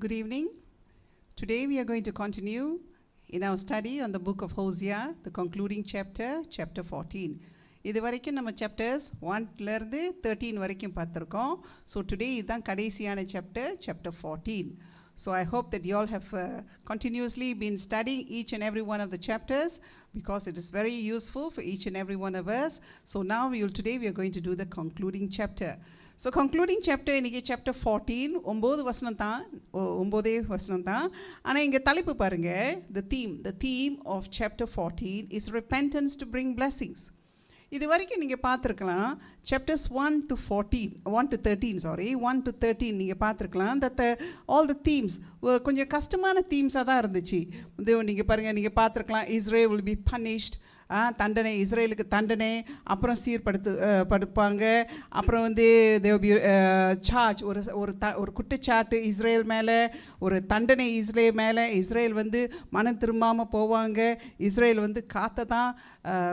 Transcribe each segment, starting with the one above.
Good evening. Today we are going to continue in our study on the book of Hosea, the concluding chapter, chapter 14. இது வரைக்கும் நம்ம chapters 1 இருந்து 13 வரைக்கும் பார்த்திருக்கோம். So today இதுதான் கடைசியான chapter 14. So I hope that you all have continuously been studying each and every one of the chapters because it is very useful for each and every one of us. So now today we are going to do the concluding chapter. So concluding chapter இன்னைக்கு chapter 14 9 வசனம் தான். ஆனா இங்க தலைப்பு பாருங்க, the theme of chapter 14 is repentance to bring blessings. இது வரைக்கும் நீங்க பார்த்திருக்கலாம் chapters 1 to 13 நீங்க பார்த்திருக்கலாம் that all the themes கொஞ்சம் கஷ்டமான themes தான் இருந்துச்சு. நீங்க பாருங்க, நீங்க பார்த்திருக்கலாம் Israel will be punished, தண்டனை, இஸ்ரேலுக்கு தண்டனை, அப்புறம் படுப்பாங்க, அப்புறம் they will be charge, ஒரு குற்றச்சாட்டு இஸ்ரேல் மேலே, ஒரு தண்டனை இஸ்ரேல் மேலே, இஸ்ரேல் மனம் திரும்பாமல் போவாங்க, இஸ்ரேல் காற்றை தான்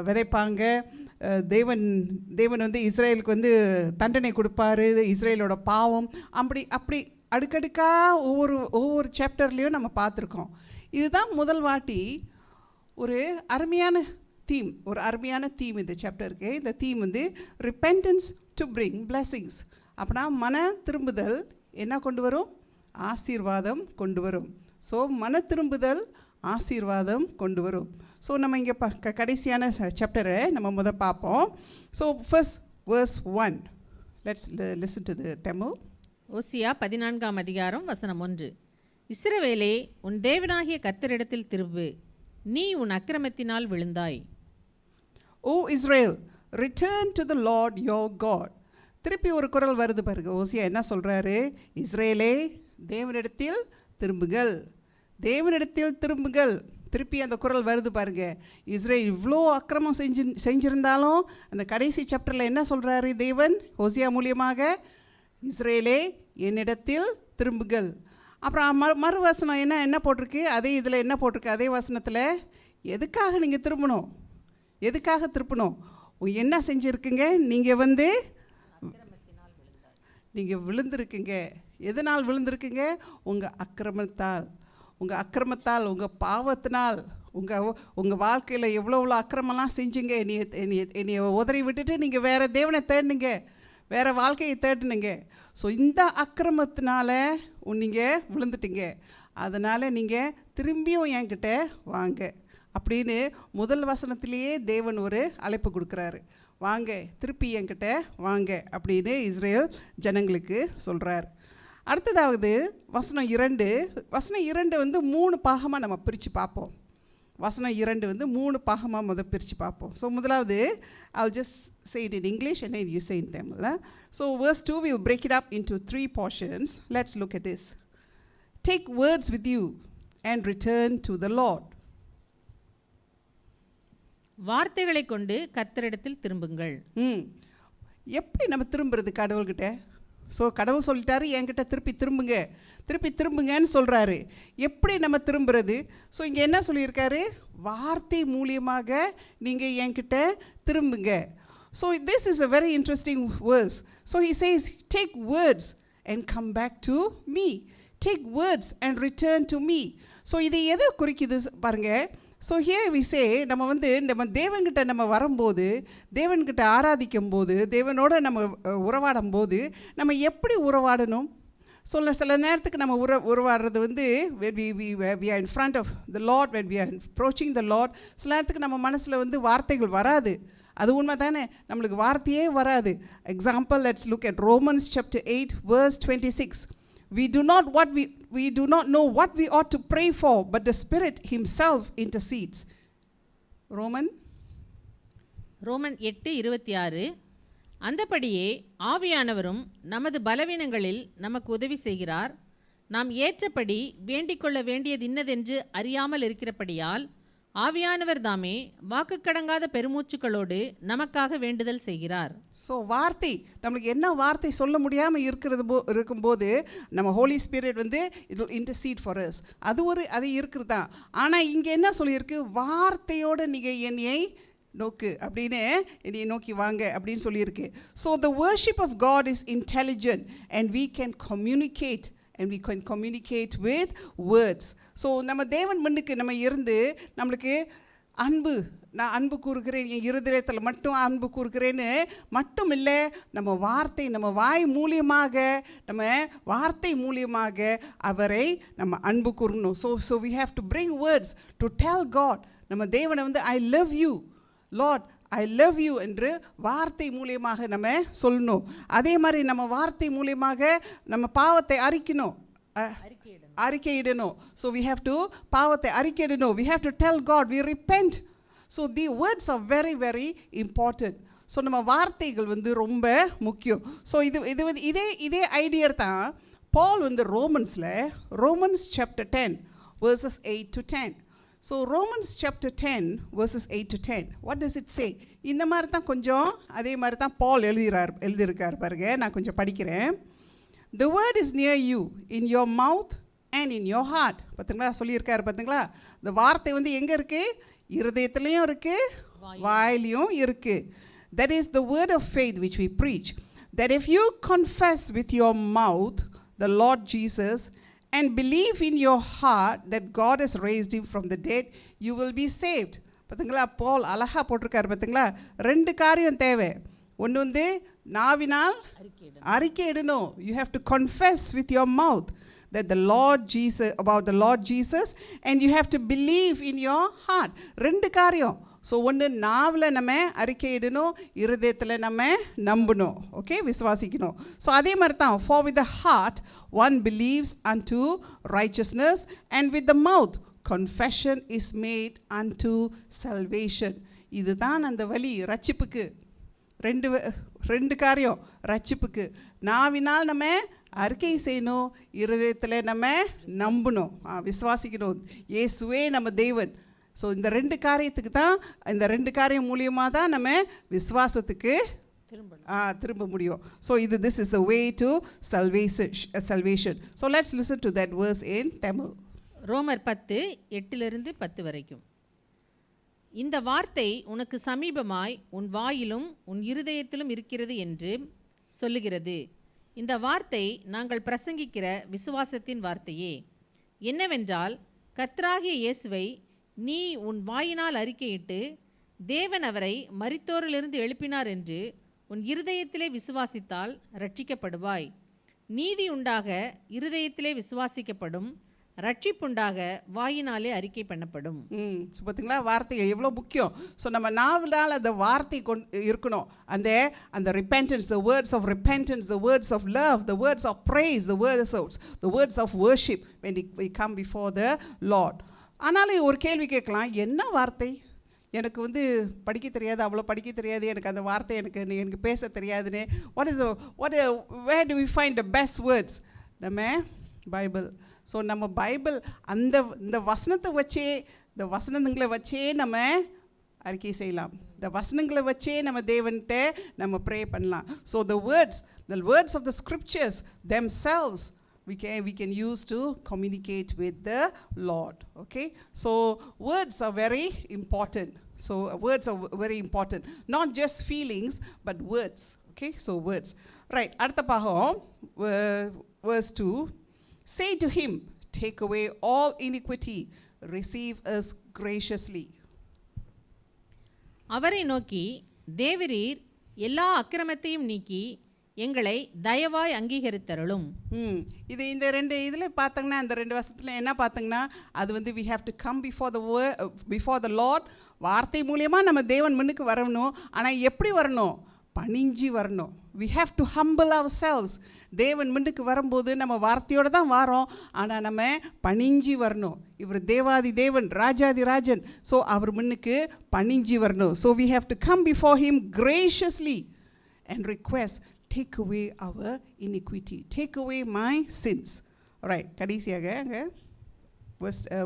விதைப்பாங்க, தேவன் இஸ்ரேலுக்கு தண்டனை கொடுப்பாரு, இஸ்ரேலோட பாவம், அப்படி அடுக்கடுக்காக ஒவ்வொரு சாப்டர்லேயும் நம்ம பார்த்துருக்கோம். இதுதான் முதல் வாட்டி ஒரு அருமையான தீம் இந்த சாப்டருக்கு. இந்த theme repentance to bring blessings. அப்படின்னா மன திரும்புதல் என்ன கொண்டு வரும்? ஆசீர்வாதம் கொண்டு வரும். ஸோ மன திரும்புதல் ஆசீர்வாதம் கொண்டு வரும். ஸோ நம்ம இங்கே கடைசியான சாப்டரை நம்ம பார்ப்போம். So first verse 1. Let's listen to the Tamil. ஓசியா 14ஆம் அதிகாரம் வசனம் 1. இஸ்ரவேலே, உன் தேவனாகிய கர்த்தரிடத்தில் திரும்பு, நீ உன் அக்கிரமத்தினால் விழுந்தாய். O Israel, return to the Lord your God. திருப்பி ஒரு குரல் வருது பாருங்க. ஓசியா என்ன சொல்றாரு? இஸ்ரேலே, தேவனிடத்தில் திரும்புங்கள், தேவனிடத்தில் திரும்புங்கள். திருப்பி அந்த குரல் வருது பாருங்க. இஸ்ரேல் இவ்வளோ அக்கிரமம் செஞ்சிருந்தாலும் அந்த கடைசி சாப்டரில் என்ன சொல்றாரு தேவன் ஓசியா மூலியமாக? இஸ்ரேலே, என்னிடத்தில் திரும்புங்கள். அப்புறம் மறுவசனம் என்ன போட்டிருக்கு? அதே இதில் என்ன போட்டிருக்கு? அதே வசனத்தில் எதுக்காக நீங்கள் திரும்பணும்? எதுக்காக திருப்பணும்? என்ன செஞ்சுருக்குங்க? நீங்கள் விழுந்திருக்குங்க. எதனால் விழுந்திருக்குங்க? உங்கள் அக்கிரமத்தால், உங்கள் பாவத்தினால், உங்கள் வாழ்க்கையில் எவ்வளோ அக்கிரமெல்லாம் செஞ்சுங்க. என்னைய உதறி விட்டுட்டு நீங்கள் வேறு தேவனை தேடினுங்க, வேறு வாழ்க்கையை தேடினுங்க. ஸோ இந்த அக்கிரமத்தினால நீங்கள் விழுந்துட்டீங்க. அதனால் நீங்கள் திரும்பியும் என்கிட்ட வாங்க அப்படின்னு முதல் வசனத்திலேயே தேவன் ஒரு அழைப்பு கொடுக்குறாரு. வாங்க, திருப்பி என்கிட்ட வாங்க அப்படின்னு இஸ்ரேல் ஜனங்களுக்கு சொல்கிறார். அடுத்ததாவது வசனம் 2. வசனம் 2 3 பாகமாக நம்ம பிரித்து பார்ப்போம். வசனம் 2 3 பாகமாக பிரித்து பார்ப்போம். ஸோ முதலாவது I'll just say it in English and then you say in Tamil. So verse 2 we'll break it up into 3 portions. Let's look at this. Take words with you and return to the Lord. வார்த்தைகளை கொண்டு கர்த்தரிடத்தில் திரும்புங்கள். எப்படி நம்ம திரும்புறது கடவுள்கிட்ட? So கடவுள் சொல்லிட்டாரு, என்கிட்ட திருப்பி திரும்புங்கன்னு சொல்கிறாரு. எப்படி நம்ம திரும்புறது? ஸோ இங்கே என்ன சொல்லியிருக்காரு? வார்த்தை மூலியமாக நீங்கள் என்கிட்ட திரும்புங்க. So this is a very interesting verse. So he says, take words and come back to me. Take words and return to me. So இது எதை குறிக்குது பாருங்க. ஸோ here we say, நம்ம தேவன்கிட்ட நம்ம வரும்போது, தேவன்கிட்ட ஆராதிக்கும் போது, தேவனோட நம்ம உறவாடும் போது நம்ம எப்படி உறவாடணும்? சில நேரத்துக்கு நம்ம உறவாடுறது when we are in front of the Lord, when we are approaching the Lord, சில நேரத்துக்கு நம்ம மனசில் வார்த்தைகள் வராது. அது உண்மை தானே, நம்மளுக்கு வார்த்தையே வராது. Example, let's look at Romans chapter 8 verse 26. We do not know what we ought to pray for, but the Spirit himself intercedes. Roman 8:26. அந்தபடியே ஆவியானவரும் நமது பலவீனங்களில் நமக்கு உதவி செய்கிறார். நாம் ஏற்றபடி வேண்டிக்கொள்ள வேண்டியது இன்னதென்று அறியாமல் இருக்கிறபடியால் ஆவியானவர் தாமே வாக்குக்கடங்காத பெருமூச்சுக்களோடு நமக்காக வேண்டுதல் செய்கிறார். ஸோ வார்த்தை, நம்மளுக்கு என்ன வார்த்தை சொல்ல முடியாமல் இருக்கும்போது நம்ம holy spirit it will intercede for us. அது இருக்குது தான். ஆனால் இங்கே என்ன சொல்லியிருக்கு? வார்த்தையோடு நீங்கள் என்னையை நோக்கு அப்படின்னு, என்னையை நோக்கி வாங்க அப்படின்னு சொல்லியிருக்கு. So the worship of God is intelligent and we can communicate and we can communicate with words. So நம்ம தேவன் முன்னுக்கு நம்ம இருந்து நம்மளுக்கு அன்பு, நான் அன்பு கூறுகிறேன், என் இருதயத்தில் மட்டும் அன்பு கூறுகிறேன்னு மட்டும் இல்லை, நம்ம வார்த்தை, நம்ம வாய் மூலியமாக, நம்ம வார்த்தை மூலியமாக அவரை நம்ம அன்பு கூறணும். So we have to bring words to tell God. நம்ம தேவனை வந்து I love you Lord, I love you என்று வார்த்தை மூலியமாக நம்ம சொல்லணும். அதே மாதிரி நம்ம வார்த்தை மூலியமாக நம்ம பாவத்தை அறிக்கையிடணும். So we have to பாவத்தை அறிக்கையிடணும். We have to tell God we repent. So the words are very very important. So நம்ம வார்த்தைகள் வந்து ரொம்ப முக்கியம். ஸோ இதே ஐடியா தான் பால் வந்து Romans chapter 10 verses 8 to 10. So Romans chapter 10 verses 8 to 10. What does it say? இந்த மாதிரி தான் கொஞ்சம் அதே மாதிரி தான் பால் எழுதியிருக்கார் பாருங்க. நான் கொஞ்சம் படிக்கிறேன். The word is near you, in your mouth and in your heart. பார்த்தீங்களா சொல்லியிருக்காரு பார்த்தீங்களா? இந்த வார்த்தை வந்து எங்கே இருக்குது? இருதயத்துலேயும் இருக்குது, வாயிலையும் இருக்குது. That is the word of faith which we preach. That if you confess with your mouth the Lord Jesus and believe in your heart that God has raised him from the dead, you will be saved. பார்த்தீங்களா பால் அழகா போட்டிருக்காரு பார்த்தீங்களா? 2 காரியம் தேவை. ஒன்று வந்து நாவினால் அறிக்கையிடணும். You have to confess with your mouth that the Lord Jesus, about the Lord Jesus, and you have to believe in your heart. 2 காரியம். ஸோ ஒன்று நாவில் நம்ம அறிக்கையிடணும், இருதயத்தில் நம்ம நம்பணும், ஓகே, விசுவாசிக்கணும். ஸோ அதே மாதிரி தான் for with the heart one believes unto righteousness and with the mouth confession is made unto salvation. இதுதான் அந்த வழி ரட்சிப்புக்கு. 2 காரியம் ரட்சிப்புக்கு. நாவினால் நம்ம அறிக்கை செய்யணும், இருதயத்தில் நம்ம நம்பணும், விசுவாசிக்கணும் இயேசுவே நம்ம தேவன். ஸோ இந்த 2 காரியத்துக்கு தான், இந்த 2 காரியம் மூலியமாக தான் நம்ம விசுவாசத்துக்கு திரும்ப முடியும். So this is the way to salvation. So let's listen to that verse in Tamil. ரோமர் 10 8 10 வரைக்கும். இந்த வார்த்தை உனக்கு சமீபமாய் உன் வாயிலும் உன் இருதயத்திலும் இருக்கிறது என்று சொல்லுகிறது. இந்த வார்த்தை நாங்கள் பிரசங்கிக்கிற விசுவாசத்தின் வார்த்தையே. என்னவென்றால் கர்த்தராகிய இயேசுவை நீ உன் வாயினால் அறிக்கையிட்டு தேவன் அவரை மரித்தோரிலிருந்து எழுப்பினார் என்று உன் இருதயத்திலே விசுவாசித்தால் ரட்சிக்கப்படுவாய். நீதி உண்டாக இருதயத்திலே விசுவாசிக்கப்படும், ரட்சிப்புண்டாக வாயினாலே அறிக்கை பண்ணப்படும். பார்த்தீங்களா வார்த்தை எவ்வளோ முக்கியம். ஸோ நம்ம நாவலால் அந்த வார்த்தை இருக்கணும். அந்த repentance, the words of repentance, the words of love, the words of praise, the words of worship when we come before the Lord. ஆனாலும் ஒரு கேள்வி கேட்கலாம், என்ன வார்த்தை? எனக்கு வந்து படிக்க தெரியாது, அவ்வளோ படிக்க தெரியாது, எனக்கு அந்த வார்த்தை எனக்கு பேச தெரியாதுன்னு. where do we find the best words? நம்ம பைபிள். ஸோ நம்ம பைபிள் இந்த வசனங்களை வச்சே நம்ம அறிக்கை செய்யலாம். இந்த வசனங்களை வச்சே நம்ம தேவன்கிட்ட நம்ம ப்ரே பண்ணலாம். So the words of the scriptures themselves we can use to communicate with the Lord. Okay, so words are very important. Not just feelings but words. Okay, so words. Right, அடுத்த பாகம் verse 2. Say to him, take away all iniquity, receive us graciously. அவரை நோக்கி, தேவரீர் எல்லா அக்கிரமத்தையும் நீக்கி எங்களை தயவாய் அங்கீகரித்தருளும். இது இந்த 2 இதில் பார்த்தோங்கன்னா, அந்த 2 வருஷத்தில் என்ன பார்த்தோங்கன்னா, அது வந்து we have to come before the Lord. வார்த்தை மூலியமாக நம்ம தேவன் முன்னுக்கு வரணும். ஆனால் எப்படி வரணும்? பணிஞ்சு வரணும். we have to humble ourselves. தேவன் முன்னுக்கு வரும்போது நம்ம வார்த்தையோடு தான் வரோம், ஆனால் நம்ம பணிஞ்சு வரணும். இவர் தேவாதி தேவன், ராஜாதி ராஜன். ஸோ அவர் முன்னுக்கு பணிஞ்சு வரணும். So we have to come before him graciously and request, take away our iniquity, take away my sins. Alright, கடைசியாக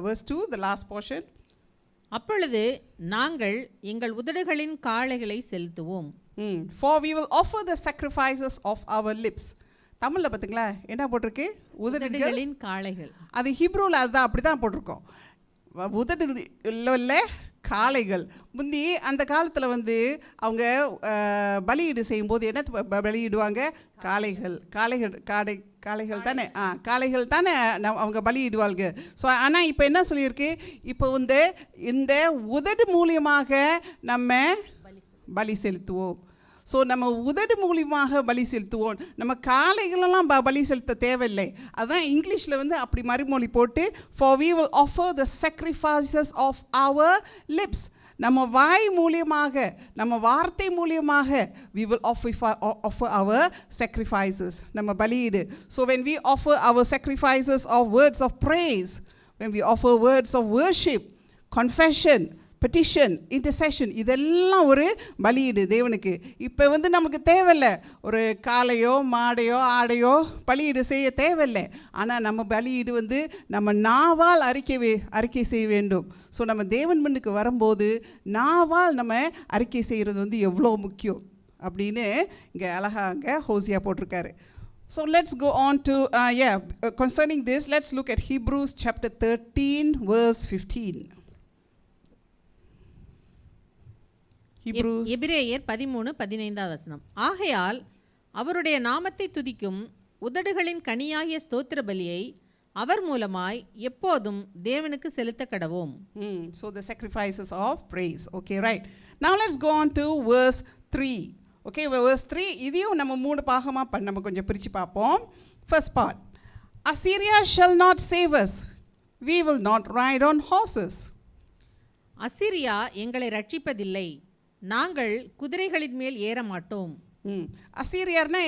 verse 2, the last portion. அப்பொழுது நாங்கள் எங்கள் உதடுகளின் காளைகளை செலுத்துவோம். For we will offer the sacrifices of our lips. தமிழில் பார்த்தீங்களா என்ன போட்டிருக்கு? உதடுகளின் காளைகள். அது ஹீப்ரூவில் அதுதான் அப்படி தான் போட்டிருக்கோம். உதடு இல்லை காளைகள். முந்தி அந்த காலத்தில் வந்து அவங்க பலியீடு செய்யும்போது என்ன பலியிடுவாங்க? காளைகள் தானே காளைகள் தானே அவங்க பலியிடுவாங்க. ஸோ ஆனால் இப்போ என்ன சொல்லியிருக்கு? இப்போ வந்து இந்த உதடு மூலியமாக நம்ம பலி செலுத்துவோம். ஸோ நம்ம உதடு மூலியமாக பலி செலுத்துவோம். நம்ம காளைகளெல்லாம் பலி செலுத்த தேவையில்லை. அதுதான் இங்கிலீஷில் வந்து அப்படி மறுமொழி போட்டு for we will offer the sacrifices of our lips. நம்ம வாய் மூலியமாக, நம்ம வார்த்தை மூலியமாக we will offer our sacrifices, நம்ம பலியிடு. So when we offer our sacrifices of words of praise, when we offer words of worship, confession, petition, intercession, இதெல்லாம் ஒரு பலியிடு தேவனுக்கு. இப்போ வந்து நமக்கு தேவையில்லை ஒரு காளையோ மாடையோ ஆடையோ பலியிடு செய்ய தேவையில்லை. ஆனால் நம்ம பலியிடு வந்து நம்ம நாவால் அறிக்கை செய்ய வேண்டும். ஸோ நம்ம தேவன் முன்னுக்கு வரும்போது நாவால் நம்ம அறிக்கை செய்கிறது வந்து எவ்வளோ முக்கியம் அப்படின்னு இங்கே அழகாக ஹோசியா போட்டிருக்காரு. So let's go on to concerning this, let's look at Hebrews chapter 13 verse 15. எபிரேயர் 13:15 ஆகையால் அவருடைய நாமத்தை துதிக்கும் உதடுகளின் கனியாகிய ஸ்தோத்திர பலியை அவர் மூலமாய் எப்போதும் தேவனுக்கு செலுத்த கடவோம். So the sacrifices of praise. Okay, right. Now let's go on to verse 3. Okay, verse 3 இதையும் நம்ம 3 பாகமா நம்ம கொஞ்சம் பிரிச்சு பார்ப்போம். First part, Assyria shall not save us, we will not ride on horses. Assyria எங்களை ரட்சிப்பதில்லை, நாங்கள் குதிரைகளின் மேல் ஏற மாட்டோம். அசீரியார்னா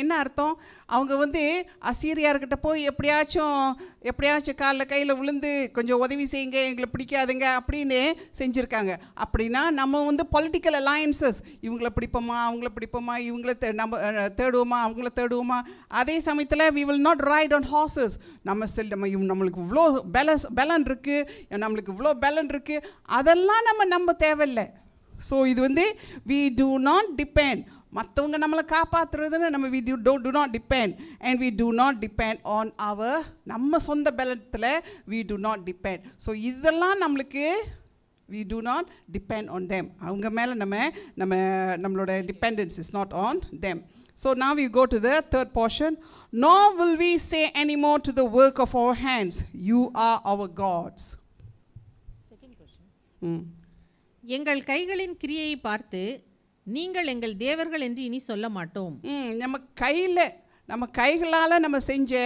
என்ன அர்த்தம்? அவங்க வந்து அசீரியார்கிட்ட போய் எப்படியாச்சும் காலில் கையில் விழுந்து கொஞ்சம் உதவி செய்யுங்க, எங்களை பிடிக்காதுங்க அப்படின்னு செஞ்சுருக்காங்க. அப்படின்னா நம்ம வந்து பொலிட்டிக்கல் அலையன்சஸ், இவங்கள பிடிப்போமா அவங்கள பிடிப்போமா, இவங்கள நம்ம தேடுவோமா அவங்கள தேடுவோமா. அதே சமயத்தில் we will not ride on horses. நம்மளுக்கு இவ்வளோ பலன் இருக்குது, நம்மளுக்கு இவ்வளோ பலன் இருக்குது, அதெல்லாம் நம்ம தேவையில்லை. ஸோ இது வந்து we do not depend, மற்றவங்க நம்மளை காப்பாற்றுறதுன்னு நம்ம we do not depend, and we do not depend on நம்ம சொந்த பலத்தில் we do not depend. So இதெல்லாம் நம்மளுக்கு we do not depend on them. அவங்க மேலே நம்மளோட dependence is not on them. So now we go to the third portion. Nor will we say anymore to the work of our hands, you are our gods. Second question. எங்கள் கைகளின் கிரியையை பார்த்து நீங்கள் எங்கள் தேவர்கள் என்று இனி சொல்ல மாட்டோம். நம்ம கைகளால் நம்ம செஞ்ச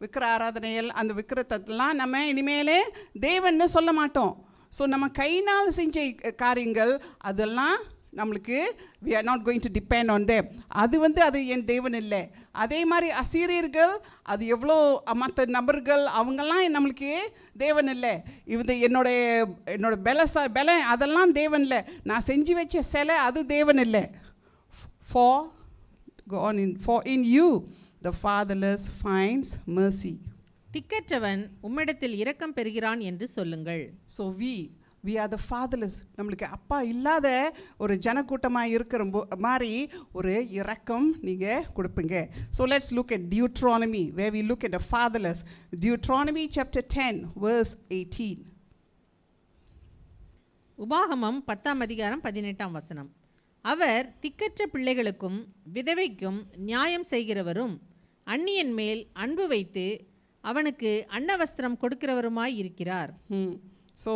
விக்கிர ஆராதனைகள், அந்த விக்கிரத்தெல்லாம் நம்ம இனிமேலே தேவன்னு சொல்ல மாட்டோம். ஸோ நம்ம கையினால் செஞ்ச காரியங்கள் அதெல்லாம் நம்மளுக்கு we are not going to depend on them. அது என் தேவன் இல்லை. அதே மாதிரி அசீரியர்கள் அது எவ்வளோ மற்ற நபர்கள் அவங்கெல்லாம் நம்மளுக்கு தேவன் இல்லை. என்னோட பலம் அதெல்லாம் தேவன் இல்லை. நான் செஞ்சு வச்ச சிலை அது தேவன் இல்லை. For in you the fatherless finds mercy. திக்கற்றவன் உம்மிடத்தில் இரக்கம் பெறுகிறான் என்று சொல்லுங்கள். So we are the fatherless. நம்மளுக்கு அப்பா இல்லாத ஒரு ஜனக்கூட்டமாக இருக்கிற மாதிரி ஒரு இரக்கம் நீங்கள் கொடுப்பீங்க. So let's look at Deuteronomy, where we look at the fatherless. Deuteronomy chapter 10 verse 18. உபாகமம் 10:18 அவர் திக்கற்ற பிள்ளைகளுக்கும் விதவைக்கும் நியாயம் செய்கிறவரும் அந்நியன் மேல் அன்பு வைத்து அவனுக்கு அன்னவஸ்திரம் கொடுக்கிறவருமாய் இருக்கிறார். So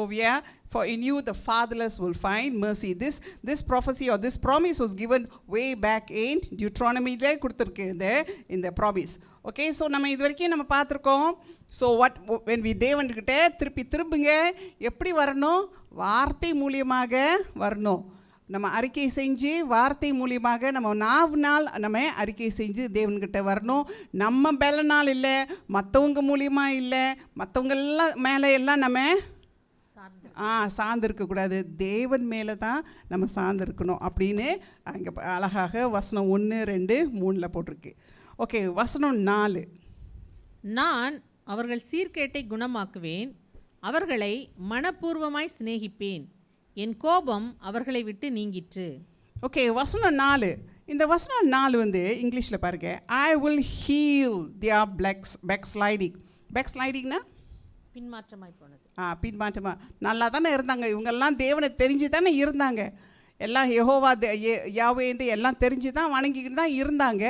for in you the fatherless will find mercy. This prophecy or this promise was given way back in Deuteronomy ல கொடுத்திருக்கு இந்த promise. Okay, so நம்ம இதுவரைக்கும் நம்ம பார்த்திருக்கோம். So when we தேவன்கிட்ட திரும்புங்க, எப்படி வரணும்? வார்த்தை மூலியமாக வரணும். நம்ம அறிக்கை செஞ்சு வார்த்தை மூலியமாக நம்ம நாவினால் நம்ம அறிக்கை செஞ்சு தேவன்கிட்ட வரணும். நம்ம பலனால் இல்லை, மற்றவங்க மூலியமாக இல்லை, மற்றவங்க எல்லாம் மேலே எல்லாம் நம்ம சார்ந்திருக்கக்கூடாது, தேவன் மேலே தான் நம்ம சார்ந்திருக்கணும் அப்படின்னு அங்கே அழகாக வசனம் 1, 2, 3 போட்டிருக்கு. ஓகே, வசனம் 4. நான் அவர்கள் சீர்கேட்டை குணமாக்குவேன், அவர்களை மனப்பூர்வமாய் சிநேகிப்பேன், என் கோபம் அவர்களை விட்டு நீங்கிற்று. ஓகே, வசனம் 4. இந்த வசனம் 4 வந்து இங்கிலீஷில் பாருங்க, I will heal their backsliding. Backslidingனா பின்மாற்றமாய் போனது. பின்மாற்றமா நல்லா தானே இருந்தாங்க இவங்கெல்லாம், தேவனை தெரிஞ்சு தானே இருந்தாங்க, எல்லாம் யெகோவா யாவேன்னு எல்லாம் தெரிஞ்சு தான் வணங்கிக்கிட்டு தான் இருந்தாங்க.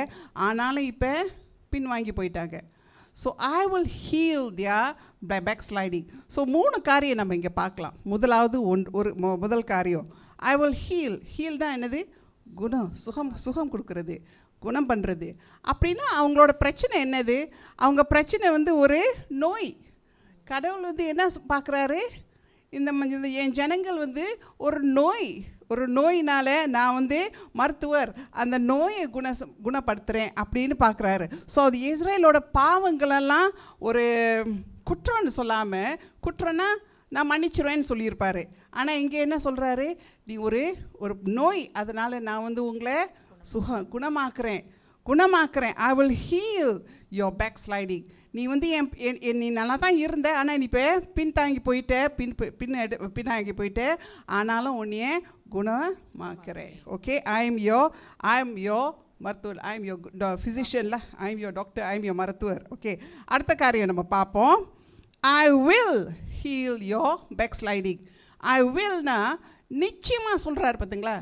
ஆனாலும் இப்போ பின்வாங்கி போயிட்டாங்க. So I will heal their backsliding. So 3 காரியம் நம்ம இங்கே பார்க்கலாம். முதலாவது முதல் காரியம் ஐ வில் ஹீல் தான் என்னது? குணம், சுகம் கொடுக்கறது, குணம் பண்ணுறது. அப்படின்னா அவங்களோட பிரச்சனை என்னது? அவங்க பிரச்சனை ஒரு நோய். கடவுள் என்ன பார்க்குறாரு? இந்த என் ஜனங்கள் ஒரு நோயினால் நான் மருத்துவர், அந்த நோயை குணப்படுத்துகிறேன் அப்படின்னு பார்க்குறாரு. ஸோ அது இஸ்ரேலோட பாவங்களெல்லாம் ஒரு குற்றம்னு சொல்லாமல், குற்றம்னா நான் மன்னிச்சிருவேன்னு சொல்லியிருப்பார். ஆனால் இங்கே என்ன சொல்கிறாரு? நீ ஒரு நோய், அதனால் நான் உங்களை குணமாக்குறேன். I will heal your backsliding. நீ நீ நல்லா தான் இருந்த, ஆனால் நீ இப்போ பின்தாங்கி போயிட்ட, ஆனாலும் உன்னைய குணமாக்குறேன். ஓகே, ஐ எம் யோர் மருத்துவர், ஐ எம் யோர் ஃபிசிஷியன்ல, I am your doctor, I am your மருத்துவர். ஓகே, அடுத்த காரியம் நம்ம பார்ப்போம். I will heal your backsliding. I வில்னா நிச்சயமாக சொல்கிறாரு பார்த்தீங்களா?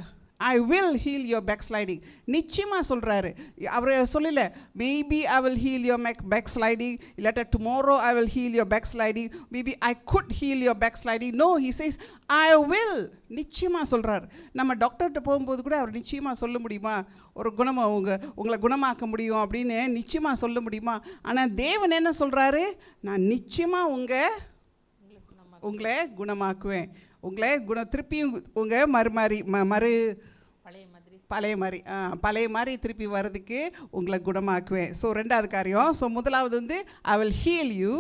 I will heal your backsliding நிச்சயமாக சொல்கிறாரு. அவர் சொல்லலை maybe I will heal your backsliding, இல்லாட்டா tomorrow I will heal your backsliding, maybe I could heal your back sliding. No, he says I will. நிச்சயமாக சொல்கிறார். நம்ம டாக்டர்கிட்ட போகும்போது கூட அவர் நிச்சயமாக சொல்ல முடியுமா ஒரு உங்களை குணமாக்க முடியும் அப்படின்னு நிச்சயமாக சொல்ல முடியுமா? ஆனால் தேவன் என்ன சொல்கிறாரு? நான் நிச்சயமாக உங்களை குணமாக்குவேன், உங்களை திருப்பியும் பழைய மாதிரி திருப்பி வர்றதுக்கு உங்களை குணமாக்குவேன். ஸோ 2வது காரியம். ஸோ முதலாவது ஐ will heel you,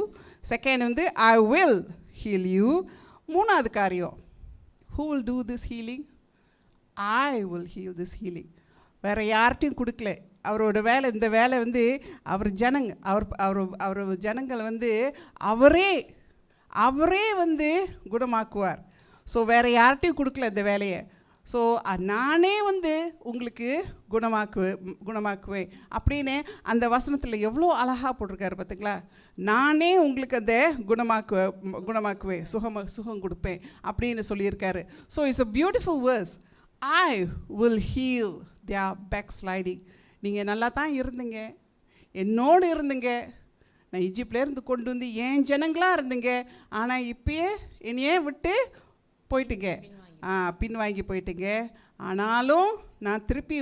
second I will heel you. 3வது காரியம், who will do this healing? I will heal this healing. வேறு யார்கிட்டையும் கொடுக்கல. அவரோட வேலை, இந்த வேலை அவர் ஜனங்கள் அவரே குணமாக்குவார். ஸோ வேறு யார்கிட்டையும் கொடுக்கல இந்த வேலையை. ஸோ நானே உங்களுக்கு குணமாக்குவேன் அப்படின்னு அந்த வசனத்தில் எவ்வளோ அழகாக போட்டிருக்காரு பார்த்திங்களா? நானே உங்களுக்கு அந்த குணமாக்குவேன், சுகம் கொடுப்பேன் அப்படின்னு சொல்லியிருக்காரு. So it's a beautiful verse. I will heal their backsliding. நீங்கள் நல்லா தான் இருந்தீங்க, என்னோடு இருந்தீங்க, நான் ஈஜிப்ட்லேருந்து கொண்டு என் ஜனங்களாக இருந்தீங்க, ஆனால் இப்பயே என்னையே விட்டு போயிட்டீங்க, பின்வாங்கி போயிட்டீங்க. ஆனாலும் நான் திருப்பி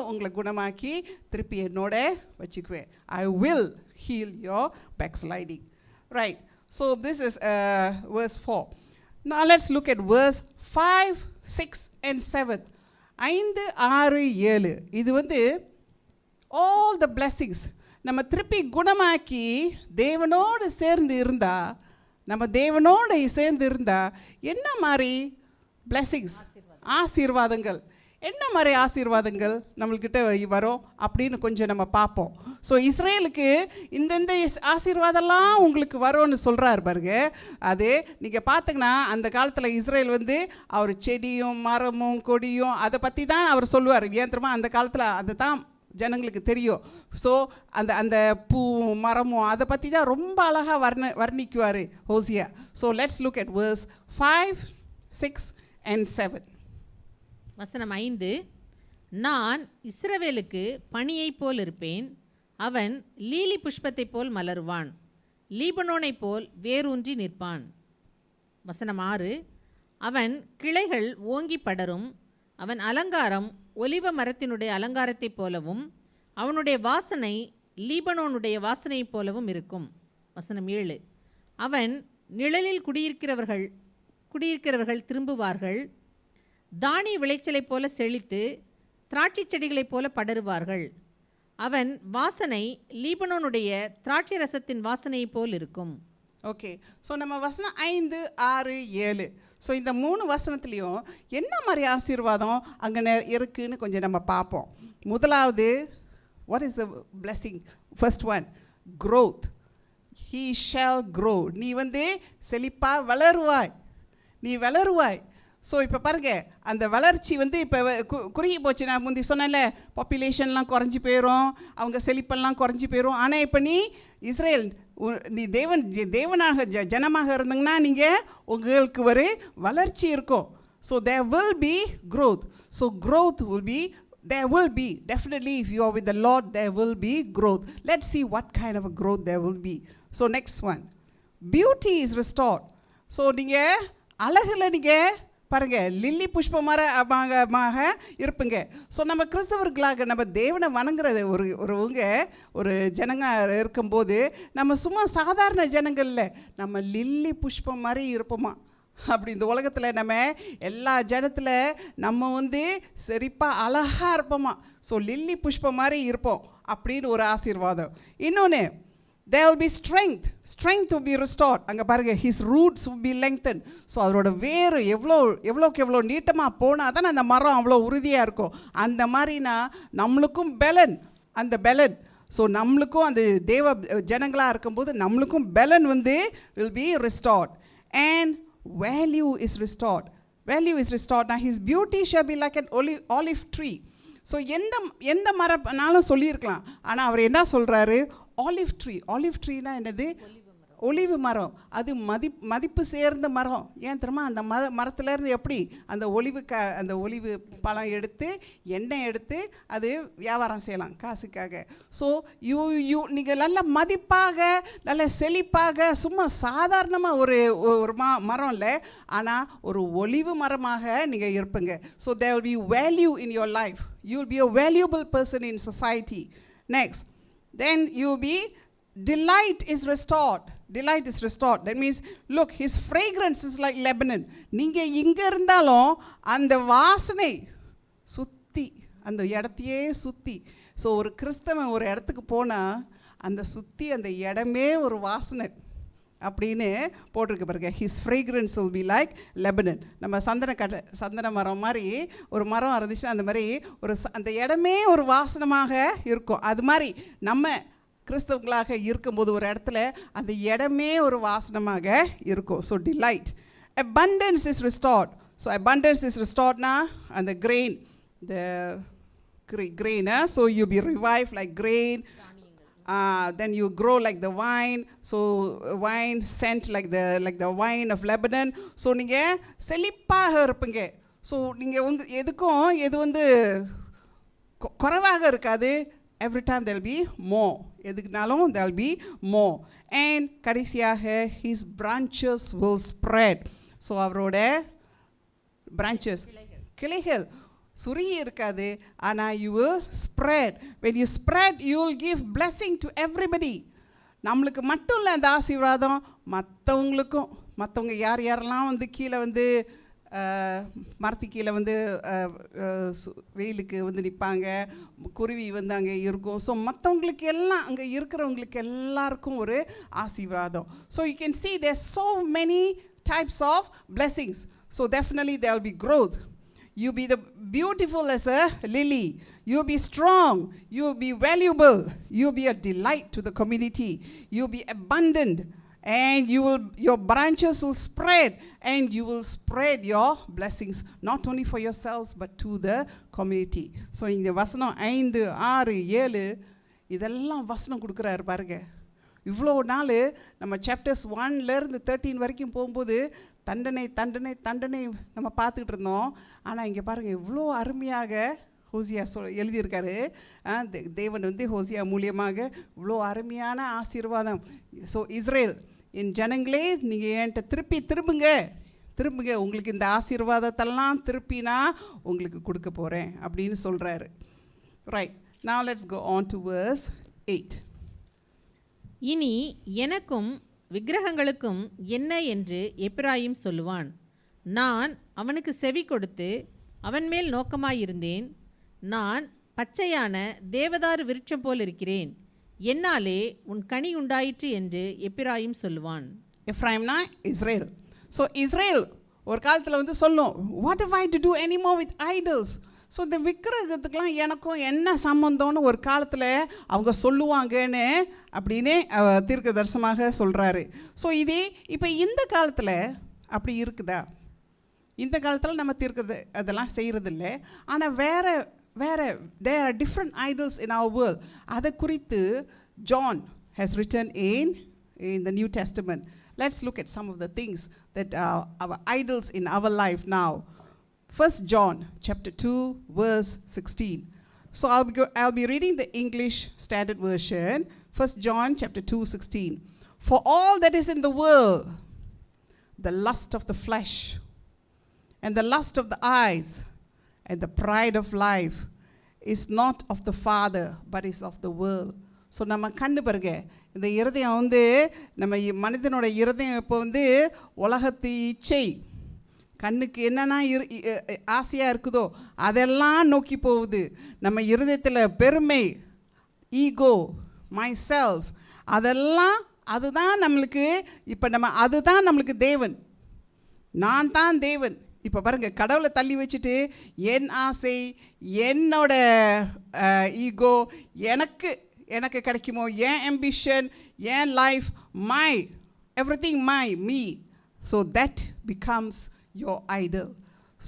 உங்களை குணமாக்கி திருப்பி என்னோட வச்சுக்குவேன். I will heal your backsliding. Right. So this is verse 4. Now let's look at verse 5, 6 and 7. 5, 6, 7. இது all the blessings. நம்ம திருப்பி குணமாக்கி தேவனோடு சேர்ந்து இருந்தால், என்ன மாதிரி blessings, ஆசீர்வாதங்கள், என்ன மாதிரி ஆசீர்வாதங்கள் நம்மள்கிட்ட வரும் அப்படின்னு கொஞ்சம் நம்ம பார்ப்போம். ஸோ இஸ்ரேலுக்கு இந்தந்த ஆசீர்வாதம்லாம் உங்களுக்கு வரும்னு சொல்கிறார் பாருங்க. அது நீங்கள் பார்த்தீங்கன்னா அந்த காலத்தில் இஸ்ரேல் அவர் செடியும் மரமும் கொடியும் அதை பற்றி தான் அவர் சொல்லுவார். ஏன் தெரியுமா? அந்த காலத்தில் அதை தான் ஜனங்களுக்கு தெரியும். ஸோ அந்த பூ மரமும் அதை பற்றி தான் ரொம்ப அழகாக வர்ணிக்குவார் Hosea. So let's look at verse 5, 6 and 7. வசனம் 5. நான் இஸ்ரவேலுக்கு பனியைப் போல் இருப்பேன், அவன் லீலி புஷ்பத்தைப் போல் மலருவான், லீபனோனைப் போல் வேரூன்றி நிற்பான். வசனம் 6. அவன் கிளைகள் ஓங்கி படரும், அவன் அலங்காரம் ஒலிவ மரத்தினுடைய அலங்காரத்தைப் போலவும், அவனுடைய வாசனை லீபனோனுடைய வாசனையைப் போலவும் இருக்கும். வசனம் 7. அவன் நிழலில் குடியிருக்கிறவர்கள் திரும்புவார்கள், தானிய விளைச்சலைப் போல செழித்து திராட்சை செடிகளைப் போல படருவார்கள். அவன் வாசனை லீபனோனுடைய திராட்சை ரசத்தின் வாசனையைப் போல் இருக்கும். ஓகே. ஸோ நம்ம வசனம் 5, 6, 7. ஸோ இந்த 3 வசனத்துலேயும் என்ன மாதிரி ஆசீர்வாதம் அங்கே இருக்குன்னு கொஞ்சம் நம்ம பார்ப்போம். முதலாவது, what is the blessing? First one, growth. He shall grow. நீ செழிப்பாக வளருவாய். ஸோ இப்போ பாருங்க அந்த வளர்ச்சி வந்து இப்போ குறுகி போச்சு. நான் முந்தி சொன்னேன்ல, பாப்புலேஷன்லாம் குறைஞ்சி போயிடும், அவங்க செழிப்பெல்லாம் குறைஞ்சி போயிடும். ஆனால் இப்போ நீ இஸ்ரேல், நீ தேவனாக ஜனமாக இருந்தீங்கன்னா நீங்கள் உங்களுக்கு ஒரு வளர்ச்சி இருக்கும். So there will be growth. So growth will be, there will be, definitely if you are with the Lord, there will be growth. Let's see what kind of a growth there will be. So next one, beauty is restored. So நீங்கள் அழகில் நீங்கள் பாருங்கள், lily புஷ்பமாக இருப்பீங்க. So நம்ம கிறிஸ்தவர்களாக நம்ம தேவனை வணங்குறது ஒரு ஜனங்க இருக்கும்போது நம்ம சும்மா சாதாரண ஜனங்களில் நம்ம லில்லி புஷ்பம் மாதிரி இருப்போமா? அப்படி இந்த உலகத்தில் நம்ம எல்லா ஜனத்தில் நம்ம வந்து செழிப்பாக அழகாக இருப்போமா? ஸோ லில்லி புஷ்பம் மாதிரி இருப்போம் அப்படின்னு ஒரு ஆசீர்வாதம். இன்னொன்று, there will be strength will be restored. அங்கே பாருங்கள், his roots will be lengthened. So அதோட வேறு எவ்வளோ நீட்டமாக போனால் தானே அந்த மரம் அவ்வளோ உறுதியாக இருக்கும். அந்த மாதிரினா நம்மளுக்கும் பெலன், அந்த பெலன், ஸோ நம்மளுக்கும் அந்த தேவ ஜனங்களாக இருக்கும்போது நம்மளுக்கும் பெலன் வந்து will be restored. And value is restored. Now his beauty shall be like an olive tree. So எந்த மரம்னாலும் சொல்லியிருக்கலாம், ஆனால் அவர் என்ன சொல்கிறாரு? ஆலிவ் ட்ரீனா என்னது? ஒலிவு மரம். அது மதிப்பு சேர்ந்த மரம். ஏன் தெரியுமா? அந்த மரத்துலேருந்து எப்படி அந்த ஒலிவு பழம் எடுத்து எண்ணெய் எடுத்து அது வியாபாரம் செய்யலாம் காசுக்காக. ஸோ நீங்கள் நல்ல மதிப்பாக, நல்ல செழிப்பாக, சும்மா சாதாரணமாக ஒரு மரம் இல்லை, ஆனால் ஒரு ஒலிவு மரமாக நீங்கள் இருப்பீங்க. So there will be value in your life. You will be a valuable person in society. Next, then you will be, delight is restored. That means, look, his fragrance is like Lebanon. நீங்கள் இங்கே இருந்தாலும் அந்த வாசனை சுற்றி அந்த இடத்தையே சுற்றி. So ஒரு கிறிஸ்தவன் ஒரு இடத்துக்கு போனால் அந்த சுற்றி அந்த இடமே ஒரு வாசனை அப்படின்னு போட்டிருக்கு பாருங்க. His fragrance will be like Lebanon. நம்ம சந்தன மரம் மாதிரி ஒரு மரம் இருந்துச்சுன்னா அந்த மாதிரி அந்த இடமே ஒரு வாசனமாக இருக்கும். அது மாதிரி நம்ம கிறிஸ்தவங்களாக இருக்கும்போது ஒரு இடத்துல அந்த இடமே ஒரு வாசனமாக இருக்கும். So delight. abundance is restored. So abundance is restoredனா அந்த grain, so you be revived like grain. Then you grow like the wine. So wine scent like the wine of Lebanon. So நீங்கள் செழிப்பாக இருப்பீங்க. ஸோ நீங்கள் எதுக்கும் எது வந்து குறைவாக இருக்காது. Every time there will be more. எதுக்குனாலும் there will be more. And கடைசியாக his branches will spread. So அவரோட branches, கிளைகள் சுருகி இருக்காது, ஆனால் you will spread. When you spread, you will give blessing to everybody. நம்மளுக்கு மட்டும் இல்லை அந்த ஆசீர்வாதம், மற்றவங்க யாரெல்லாம் வந்து கீழே வந்து மரத்து கீழே வந்து வெயிலுக்கு வந்து நிற்பாங்க, குருவி வந்து அங்கே இருக்கும். ஸோ மற்றவங்களுக்கு எல்லாம், அங்கே இருக்கிறவங்களுக்கு எல்லாருக்கும் ஒரு ஆசீர்வாதம். So you can see there's so many types of blessings. So definitely there will be growth. You be the beautiful as a lily. You be strong. You will be valuable. You will be a delight to the community. You will be abundant. And your branches will spread, and you will spread your blessings not only for yourselves but to the community. So இந்த வசனம் 5, 6, 7 இதெல்லாம் வசனம் கொடுக்குறாரு பாருங்க. இவ்வளோ நாள் நம்ம chapters 1லேருந்து 13 வரைக்கும் போகும்போது தண்டனை நம்ம பார்த்துக்கிட்டு இருந்தோம். ஆனால் இங்கே பாருங்கள் இவ்வளோ அருமையாக ஹோசியா எழுதியிருக்காரு. தேவன் வந்து ஹோசியா மூலியமாக இவ்வளோ அருமையான ஆசீர்வாதம். ஸோ இஸ்ரேல், என் ஜனங்களே, நீங்கள் என்கிட்ட திரும்புங்க, உங்களுக்கு இந்த ஆசீர்வாதத்தெல்லாம் திருப்பினா உங்களுக்கு கொடுக்க போகிறேன் அப்படின்னு சொல்கிறாரு. Right, now let's go on to verse 8. இனி எனக்கும் விக்கிரகங்களுக்கும் என்ன என்று எப்பிராயிம் சொல்லுவான். நான் அவனுக்கு செவி கொடுத்து அவன் மேல் நோக்கமாயிருந்தேன். நான் பச்சையான தேவதாரு விருட்சம் போல் இருக்கிறேன். என்னாலே உன் கனி உண்டாயிற்று என்று எப்பிராயிம் சொல்லுவான். எப்ராயிம்னா இஸ்ரேல். ஸோ இஸ்ரேல் ஒரு காலத்தில் வந்து சொல்லும், what have I to do anymore with idols? So இந்த விக்கிரகத்துக்கெலாம் எனக்கும் என்ன சம்பந்தம்னு ஒரு காலத்தில் அவங்க சொல்லுவாங்கன்னு அப்படின்னு தீர்க்க தரிசனமாக சொல்கிறாரு. ஸோ இதே இப்போ இந்த காலத்தில் அப்படி இருக்குதா? இந்த காலத்தில் நம்ம தீர்க்கிறது அதெல்லாம் செய்கிறதில்ல. ஆனால் வேறு there are different idols in our world. அதை குறித்து John has written in the New Testament. Let's look at some of the things that are our idols in our life now. 1 John chapter 2 verse 16. So I'll be reading the English Standard Version. 1 John chapter 2:16. For all that is in the world, the lust of the flesh and the lust of the eyes and the pride of life is not of the Father but is of the world. So நம்ம கண்ணு பாருங்க, இந்த இருதயம் வந்து நம்ம மனிதனோட இருதயம் இப்போ வந்து உலகத்து இச்சை, கண்ணுக்கு என்னென்னா ஆசையாக இருக்குதோ அதெல்லாம் நோக்கி போகுது. நம்ம இருதயத்தில் பெருமை, ஈகோ, மை செல்ஃப், அதெல்லாம் அதுதான் நம்மளுக்கு இப்போ அதுதான் நம்மளுக்கு தேவன். நான் தான் தேவன். இப்போ பாருங்கள், கடவுளை தள்ளி வச்சுட்டு என் ஆசை, என்னோட ஈகோ, எனக்கு கிடைக்குமோ, என் ambition, N life, my everything me. So that becomes your idol.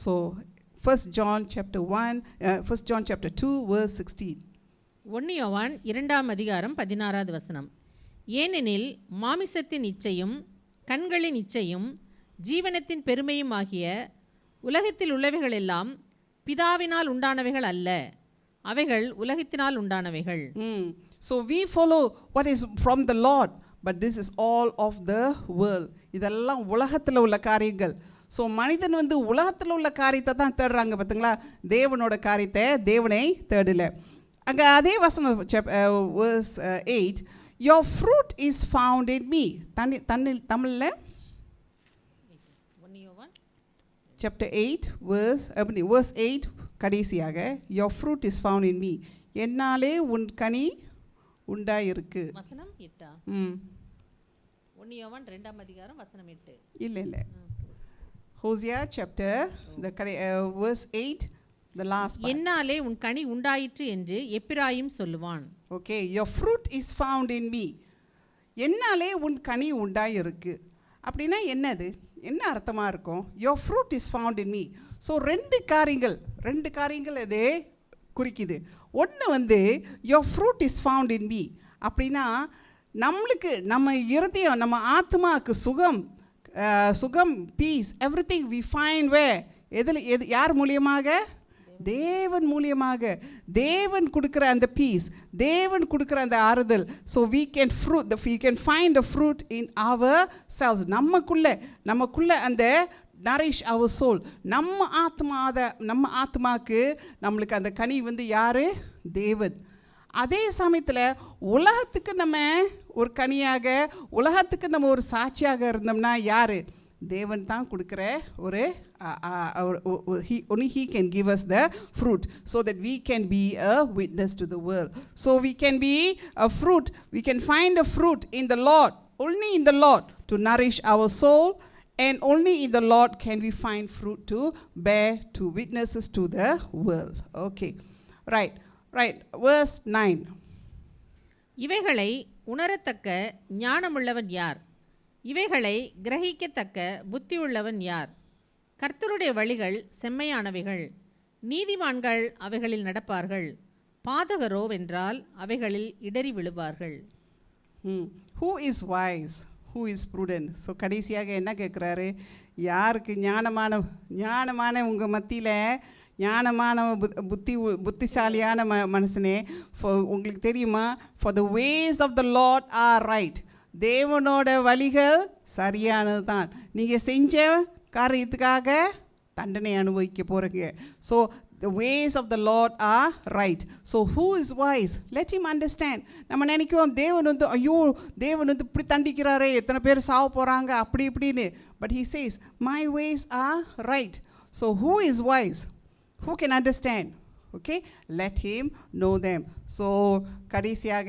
So 1 John chapter 2 verse 16. 1 யோவான் 2ஆம் அதிகாரம் 16வது வசனம். ஏனெனில் மாமிசத்தின் இச்சையும் கண்களின் இச்சையும் ஜீவனத்தின் பெருமையும் ஆகிய உலகத்தில் உள்ளவைகளெல்லாம் பிதாவினால் உண்டானவைகள் அல்ல, அவைகள் உலகத்தினால் உண்டானவைகள். So we follow what is from the Lord, but this is all of the world. இதெல்லாம் உலகத்தில் உள்ள காரியங்கள். ஸோ மனிதன் வந்து உலகத்தில் உள்ள காரியத்தை தான் தேடுறாங்க பார்த்தீங்களா, தேவனோட காரியத்தை தேவனை தேடலை. அங்கே அதே வசனம் verse 8, your fruit is found in me. தமிழில் chapter 8 verse 8 கடைசியாக, your fruit is found in me. என்னாலே உன் கனி உண்டாயிருக்கு. வசனம் 8. 1 யோவான் 2ஆம் அதிகாரம் வசனம் 8. இல்லை Hosea chapter verse 8, the last part. என்னாலே உன் கனி உண்டாயிற்று என்று எப்பிராயிம் சொல்லுவான். Okay, your fruit is found in me. என்னாலே உன் கனி உண்டாயிருக்கு அப்படின்னா என்னது, என்ன அர்த்தமாக இருக்கும்? your fruit is found in me. So ரெண்டு காரியங்கள் அது குறிக்குது. ஒன்று வந்து your fruit is found in me அப்படின்னா நம்மளுக்கு நம்ம இருதயம், நம்ம ஆத்மாவுக்கு சுகம், பீஸ், எவ்ரிதிங் வி ஃபைண்ட் எது யார் மூலியமாக? தேவன் மூலியமாக. தேவன் கொடுக்குற அந்த பீஸ், தேவன் கொடுக்குற அந்த ஆறுதல். So we can find the fruit in ourselves. நமக்குள்ள அந்த nourish our soul. நம்ம ஆத்மாக்கு நம்மளுக்கு அந்த கனி வந்து யாரு? தேவன். அதே சமயத்தில் உலகத்துக்கு நம்ம ஒரு கனியாக, உலகத்துக்கு நம்ம ஒரு சாட்சியாக இருந்தோம்னா யார்? தேவன் தான் கொடுக்குற ஒரு only he can give us the fruit so that we can be a witness to the world. So we can be a fruit, we can find a fruit in the Lord, only in the Lord to nourish our soul, and only in the Lord can we find fruit to bear to witnesses to the world. Okay, right, verse 9. இவைகளை உணரத்தக்க ஞானமுள்ளவன் யார்? இவைகளை கிரகிக்கத்தக்க புத்தியுள்ளவன் யார்? கர்த்தருடைய வழிகள் செம்மையானவைகள், நீதிமான்கள் அவைகளில் நடப்பார்கள், பாதகரோ வென்றால் அவைகளில் இடறி விழுவார்கள். Who is wise? Who is prudent? So கடைசியாக என்ன கேட்குறாரு? யாருக்கு ஞானமான உங்கள் மத்தியில் ஞானமான புத்திசாலியான மனுஷனே, உங்களுக்கு தெரியுமா? For the ways of the Lord are right. தேவனோட வழிகள் சரியானது தான். நீங்கள் செஞ்ச காரியத்துக்காக தண்டனை அனுபவிக்க போகிறீங்க. So the ways of the Lord are right. So who is wise? Let him understand. நம்ம நினைக்கிறோம் தேவன் வந்து இப்படி தண்டிக்கிறாரே, எத்தனை பேர் சாவ போகிறாங்க அப்படி இப்படின்னு. But he says my ways are right. So who is wise? Who can understand? Okay, let him know them. So கடைசியாக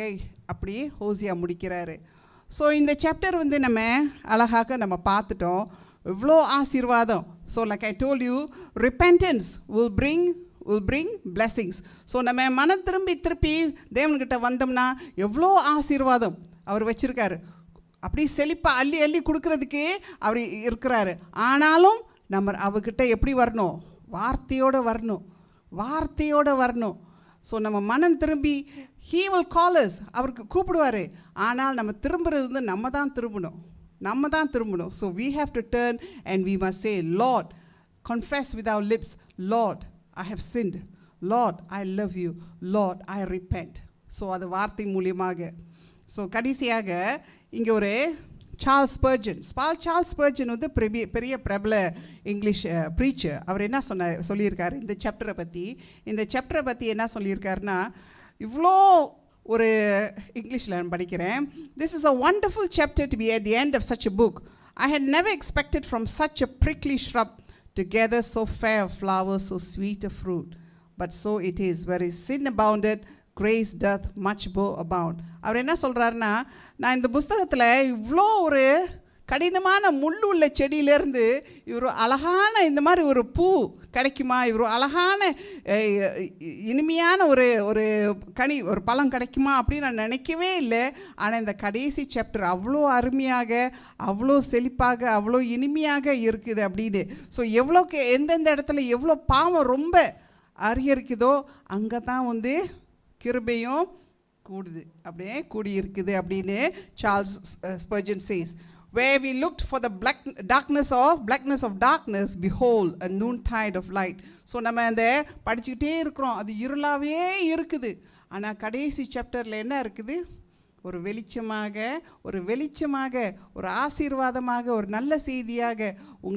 அப்படி ஹோசியா முடிக்கிறாரு. ஸோ இந்த சாப்டர் வந்து நம்ம அழகாக நம்ம பார்த்துட்டோம். இவ்வளோ ஆசீர்வாதம். So like I told you, repentance will bring blessings. So நம்ம மனம் திருப்பி தேவன்கிட்ட வந்தோம்னா எவ்வளோ ஆசீர்வாதம் அவர் வச்சுருக்காரு. அப்படி செழிப்பாக அள்ளி கொடுக்கறதுக்கு அவர் இருக்கிறாரு. ஆனாலும் நம்ம அவகிட்ட எப்படி வரணும்? வார்த்தையோடு வரணும், வார்த்தையோடு வரணும். ஸோ நம்ம மனம் திரும்பி He will call us, அவருக்கு கூப்பிடுவார். ஆனால் நம்ம திரும்புறது வந்து நம்ம தான் திரும்பணும். So we have to turn and we must say, Lord, confess with our lips, Lord, I have sinned. Lord, I love you. Lord, I repent. So அது வார்த்தை மூலியமாக. ஸோ கடைசியாக இங்கே ஒரு சார்ல்ஸ் ஸ்பர்ஜன் வந்து பெரிய பிரபல இங்கிலீஷ் ப்ரீச்சர். அவர் என்ன சொல்லியிருக்காரு இந்த சாப்டரை பற்றி என்ன சொல்லியிருக்காருன்னா, இவ்வளோ ஒரு இங்கிலீஷில் நான் படிக்கிறேன். This is a wonderful chapter to be at the end of such a book. I had never expected from such a prickly shrub to gather so fair a flower, so sweet a fruit. But so it is, where sin abounded, grace doth much more abound. அவர் என்ன சொல்கிறாருன்னா, நான் இந்த புஸ்தகத்தில் இவ்வளோ ஒரு கடினமான முள்ளு உள்ள செடியிலேருந்து இவர் அழகான இந்த மாதிரி ஒரு பூ கிடைக்குமா, இவர் அழகான இனிமையான ஒரு கனி, ஒரு பழம் கிடைக்குமா அப்படின்னு நான் நினைக்கவே இல்லை. ஆனால் இந்த கடைசி சாப்டர் அவ்வளோ அருமையாக, அவ்வளோ செழிப்பாக, அவ்வளோ இனிமையாக இருக்குது அப்படின்னு. ஸோ எவ்வளோக்கு எந்தெந்த இடத்துல எவ்வளோ பாவம் ரொம்ப அதிகரிக்குதோ அங்கே தான் வந்து கிருபையும் அப்படியே கூடியிருக்குது அப்படின்னு Charles Spurgeon says. Where we looked for the blackness of darkness, behold a noontide of light. So நம்ம அந்த படிச்சுக்கிட்டே இருக்கிறோம், அது இருளாகவே இருக்குது. ஆனால் கடைசி சாப்டரில் என்ன இருக்குது? ஒரு வெளிச்சமாக, ஒரு ஆசீர்வாதமாக, ஒரு நல்ல செய்தியாக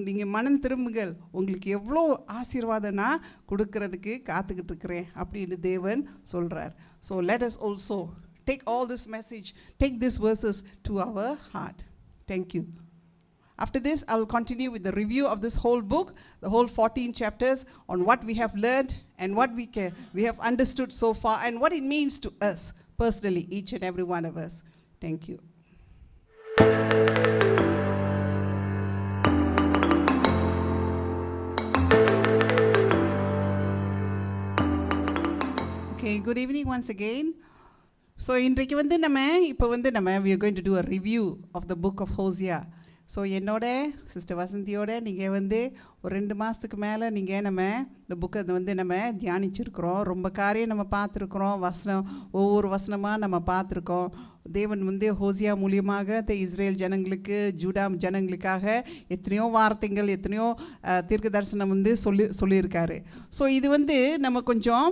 நீங்கள் மனம் திரும்புங்கள், உங்களுக்கு எவ்வளோ ஆசீர்வாதம் நான் கொடுக்கறதுக்கு காத்துக்கிட்டு இருக்கிறேன் அப்படின்னு தேவன் சொல்கிறார். So let us also take all this message, take these verses to our heart. Thank you. After this, I will continue with the review of this whole book, the whole 14 chapters, on what we have learned and what we have understood so far and what it means to us personally, each and every one of us. Thank you. Okay, good evening once again. So இன்றைக்கு வந்து நம்ம we are going to do a review of the book of Hosea. So என்னோட sister வசந்தியோட நீங்கள் வந்து ஒரு 2 மாதத்துக்கு மேலே நம்ம இந்த புக்கை வந்து நம்ம தியானிச்சிருக்கிறோம். ரொம்ப காரியம் நம்ம பார்த்துருக்குறோம், ஒவ்வொரு வசனமாக நம்ம பார்த்துருக்கோம். தேவன் வந்து ஹோசியா மூலியமாக இஸ்ரேல் ஜனங்களுக்கு, ஜூடா ஜனங்களுக்காக எத்தனையோ வார்த்தைகள், எத்தனையோ தீர்க்க தரிசனம் வந்து சொல்லியிருக்காரு. ஸோ இது வந்து நம்ம கொஞ்சம்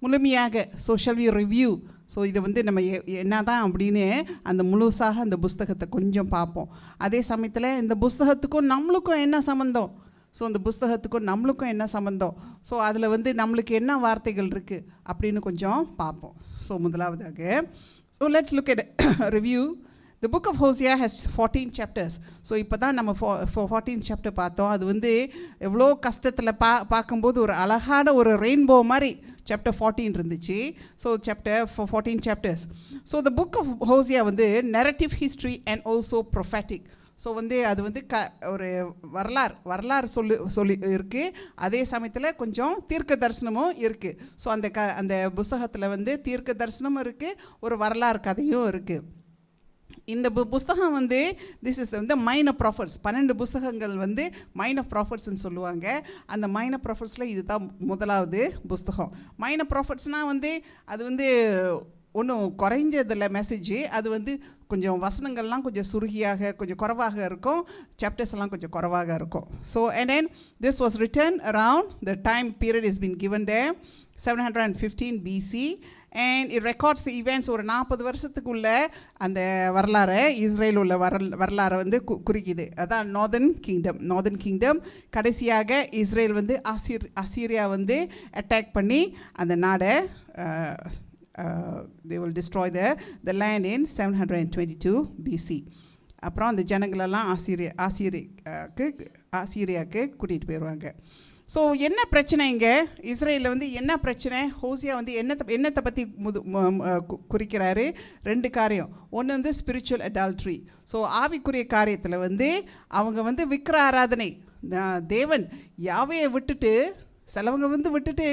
முழுமையாக ஷல் வி ரிவ்யூ. ஸோ இதை வந்து நம்ம என்ன தான் அப்படின்னு அந்த முழுசாக அந்த புஸ்தகத்தை கொஞ்சம் பார்ப்போம். அதே சமயத்தில் இந்த புஸ்தகத்துக்கும் நம்மளுக்கும் என்ன சம்மந்தம், ஸோ அந்த புஸ்தகத்துக்கும் நம்மளுக்கும் என்ன சம்மந்தம், ஸோ அதில் வந்து நம்மளுக்கு என்ன வார்த்தைகள் இருக்குது அப்படின்னு கொஞ்சம் பார்ப்போம். ஸோ முதலாவதாக, so let's look at review. The book of Hosea has 14 chapters. So இப்போ தான் நம்ம 14th chapter பார்த்தோம். அது வந்து எவ்வளோ கஷ்டத்தில் பார்க்கும்போது ஒரு அழகான ஒரு ரெயின்போ மாதிரி chapter 14 இருந்துச்சு. So chapter 14 chapters. So the book of Hosea வந்து narrative history and also prophetic. So வந்து அது வந்து ஒரு வரலாறு சொல்லி இருக்குது. அதே சமயத்தில் கொஞ்சம் தீர்க்க தரிசனமும் இருக்குது. ஸோ அந்த புஸ்தகத்தில் வந்து தீர்க்க தரிசனமும் இருக்குது, ஒரு வரலாறு கதையும் இருக்குது. இந்த புஸ்தகம் வந்து திஸ் இஸ் வந்து மைனர் ப்ராஃபட்ஸ். 12 புஸ்தகங்கள் வந்து மைனர் ப்ராஃபட்ஸ்ன்னு சொல்லுவாங்க. அந்த மைனர் ப்ராஃபட்ஸில் இது தான் முதலாவது புஸ்தகம். மைனர் ப்ராஃபட்ஸ்னால் வந்து அது வந்து ஒன்றும் குறைஞ்சதில்லை மெசேஜ். அது வந்து கொஞ்சம் வசனங்கள்லாம் கொஞ்சம் சுருகியாக, கொஞ்சம் குறைவாக இருக்கும், சாப்டர்ஸ் எல்லாம் கொஞ்சம் குறைவாக இருக்கும். So and then this was written around the time period has been given there 715 BC and it records the events. ஒரு 40 வருஷத்துக்குள்ள அந்த வரலாறு, இஸ்ரேல் உள்ள வரலாறை வந்து குறிக்குது. அதான் நார்தர்ன் கிங்டம். கடைசியாக இஸ்ரேல் வந்து அசீரியா வந்து அட்டாக் பண்ணி அந்த நாடை they will destroy the land in 722 BC. அப்புறம் அந்த ஜனங்களெல்லாம் ஆசீரியாவுக்கு கூட்டிகிட்டு போயிடுவாங்க. ஸோ என்ன பிரச்சனை இங்கே இஸ்ரேலில் வந்து என்ன பிரச்சனை? ஹோசியா வந்து என்னத்தை பற்றி குறிக்கிறாரு? 2 காரியம். ஒன்று வந்து ஸ்பிரிச்சுவல் அடால்ட்ரி. ஸோ ஆவிக்குரிய காரியத்தில் வந்து அவங்க வந்து விக்கிர ஆராதனை, தேவன் யாவையை விட்டுட்டு சிலவங்க வந்து விட்டுட்டு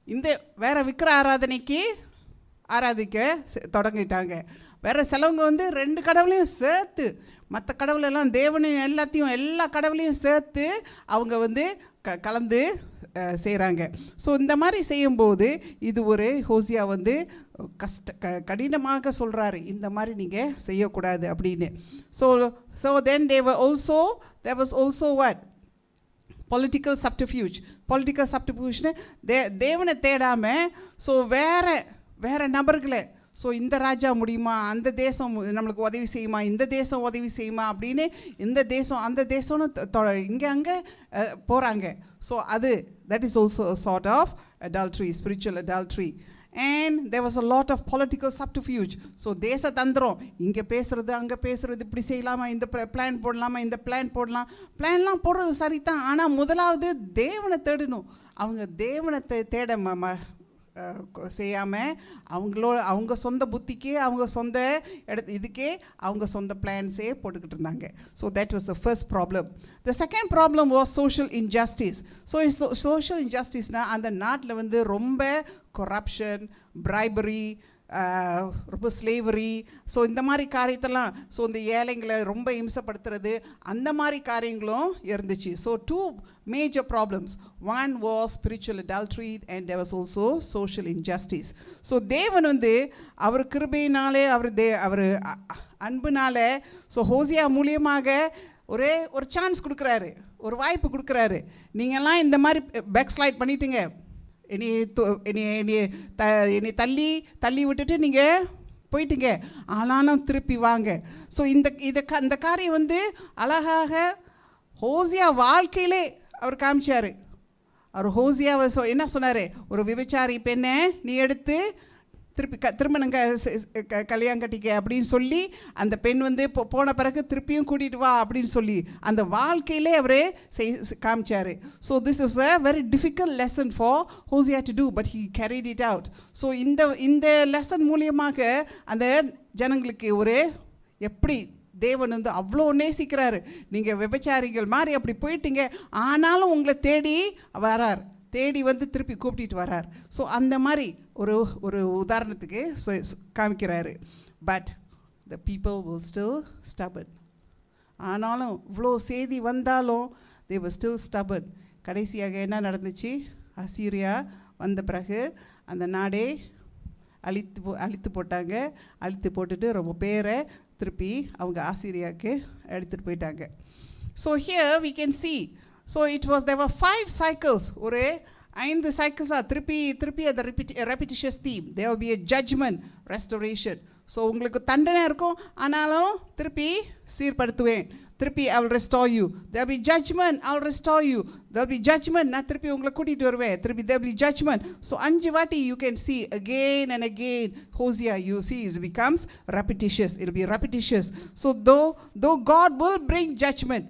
இந்த வேற விக்கிர ஆராதனைக்கு ஆராதிக்க தொடங்கிட்டாங்க. வேறு சிலவங்க வந்து 2 கடவுளையும் சேர்த்து மற்ற கடவுளெல்லாம் தேவனையும் எல்லாத்தையும் எல்லா கடவுளையும் சேர்த்து அவங்க வந்து கலந்து செய்கிறாங்க. ஸோ இந்த மாதிரி செய்யும்போது இது ஒரு ஹோசியா வந்து கடினமாக சொல்கிறாரு, இந்த மாதிரி நீங்கள் செய்யக்கூடாது அப்படின்னு. So then there was also what? Political subterfuge. Political subterfuge தேவனை தேடாமல் ஸோ வேறு நபர்களை, ஸோ இந்த ராஜா முடியுமா, அந்த தேசம் நம்மளுக்கு உதவி செய்யுமா, இந்த தேசம் உதவி செய்யுமா அப்படின்னு இந்த தேசம் அந்த தேசம்னு இங்கே அங்கே போகிறாங்க. ஸோ அது that is also sort of adultery, spiritual adultery. And there was a lot of political subterfuge. So தேச தந்திரம், இங்கே பேசுகிறது அங்கே பேசுகிறது, இப்படி செய்யலாமா, இந்த பிளான் போடலாமா, இந்த பிளான்லாம் போடுறது சரி தான். ஆனால் முதலாவது தேவனை தேடணும். அவங்க தேவனை தேட செய்யாமல் அவங்க சொந்த புத்திக்கே அவங்க சொந்த இதுக்கே அவங்க சொந்த பிளான்ஸே போட்டுக்கிட்டு இருந்தாங்க. So that was the first problem. The second problem was social injustice. So social இன்ஜஸ்டிஸ்னால் அந்த நாட்டில் வந்து ரொம்ப கொரப்ஷன், பிரைபரி, ரொம்ப ஸ்லேவரி, ஸோ இந்த மாதிரி காரியத்தெல்லாம், ஸோ இந்த ஏழைங்களை ரொம்ப இம்சப்படுத்துறது, அந்த மாதிரி காரியங்களும் இருந்துச்சு. So 2 major problems. One was spiritual adultery and there was also social injustice. So தேவன் வந்து அவர் கிருபையினாலே அவர் அன்புனாலே ஸோ ஹோசியா மூலியமாக ஒரு சான்ஸ் கொடுக்குறாரு, ஒரு வாய்ப்பு கொடுக்குறாரு. நீங்கள்லாம் இந்த மாதிரி பேக்ஸ்லைட் பண்ணிட்டீங்க, என்னை தள்ளி விட்டுட்டு நீங்கள் போயிட்டீங்க, ஆனாலும் திருப்பி வாங்க. ஸோ இந்த காரியம் வந்து அழகாக ஹோசியா வாழ்க்கையிலே அவர் காமிச்சார். அவர் ஹோசியாவை என்ன சொன்னார், ஒரு விபச்சாரி பெண்ணை நீ எடுத்து திருமணங்க கல்யாணம் கட்டிக்க அப்படின்னு சொல்லி அந்த பெண் வந்து போன பிறகு திருப்பியும் கூட்டிகிட்டு வா அப்படின்னு சொல்லி அந்த வாழ்க்கையிலே அவரே காமிச்சார். So this is a very difficult lesson for Hosea to do, but he carried it out. So இந்த லெசன் மூலியமாக அந்த ஜனங்களுக்கு எப்படி தேவன் வந்து அவ்வளோ நேசிக்கிறாரு. நீங்கள் விபச்சாரிகள் மாதிரி அப்படி போயிட்டீங்க, ஆனாலும் உங்களை தேடி வரார், தேடி வந்து திருப்பி கூப்பிட்டு வரார். ஸோ அந்த மாதிரி ஒரு உதாரணத்துக்கு காமிக்கிறாரு. But the people will still stubborn. ஆனாலும் இவ்வளோ செய்தி வந்தாலும் தே வர் ஸ்டில் ஸ்டபர்ன். கடைசியாக என்ன நடந்துச்சு, அசீரியா வந்த பிறகு அந்த நாடே அழித்து போட்டாங்க. அழித்து போட்டுட்டு ரொம்ப பேரை திருப்பி அவங்க ஆசிரியாவுக்கு எடுத்துகிட்டு போயிட்டாங்க. So here we can see, so there were 5 cycles, ஒரு 5 cycles திருப்பி அந்த repetitious theme. There will be a judgment, restoration. So உங்களுக்கு தண்டனை இருக்கும், ஆனாலும் திருப்பி சீர்படுத்துவேன், திருப்பி I will restore you. There will be judgment, I will restore you. There will be judgment, நான் திருப்பி உங்களை கூட்டிகிட்டு வருவேன், திருப்பி there will be judgment. So 5 வாட்டி you can see again and again Hosea, you see it becomes repetitious, it will be repetitious. So though God will bring judgment,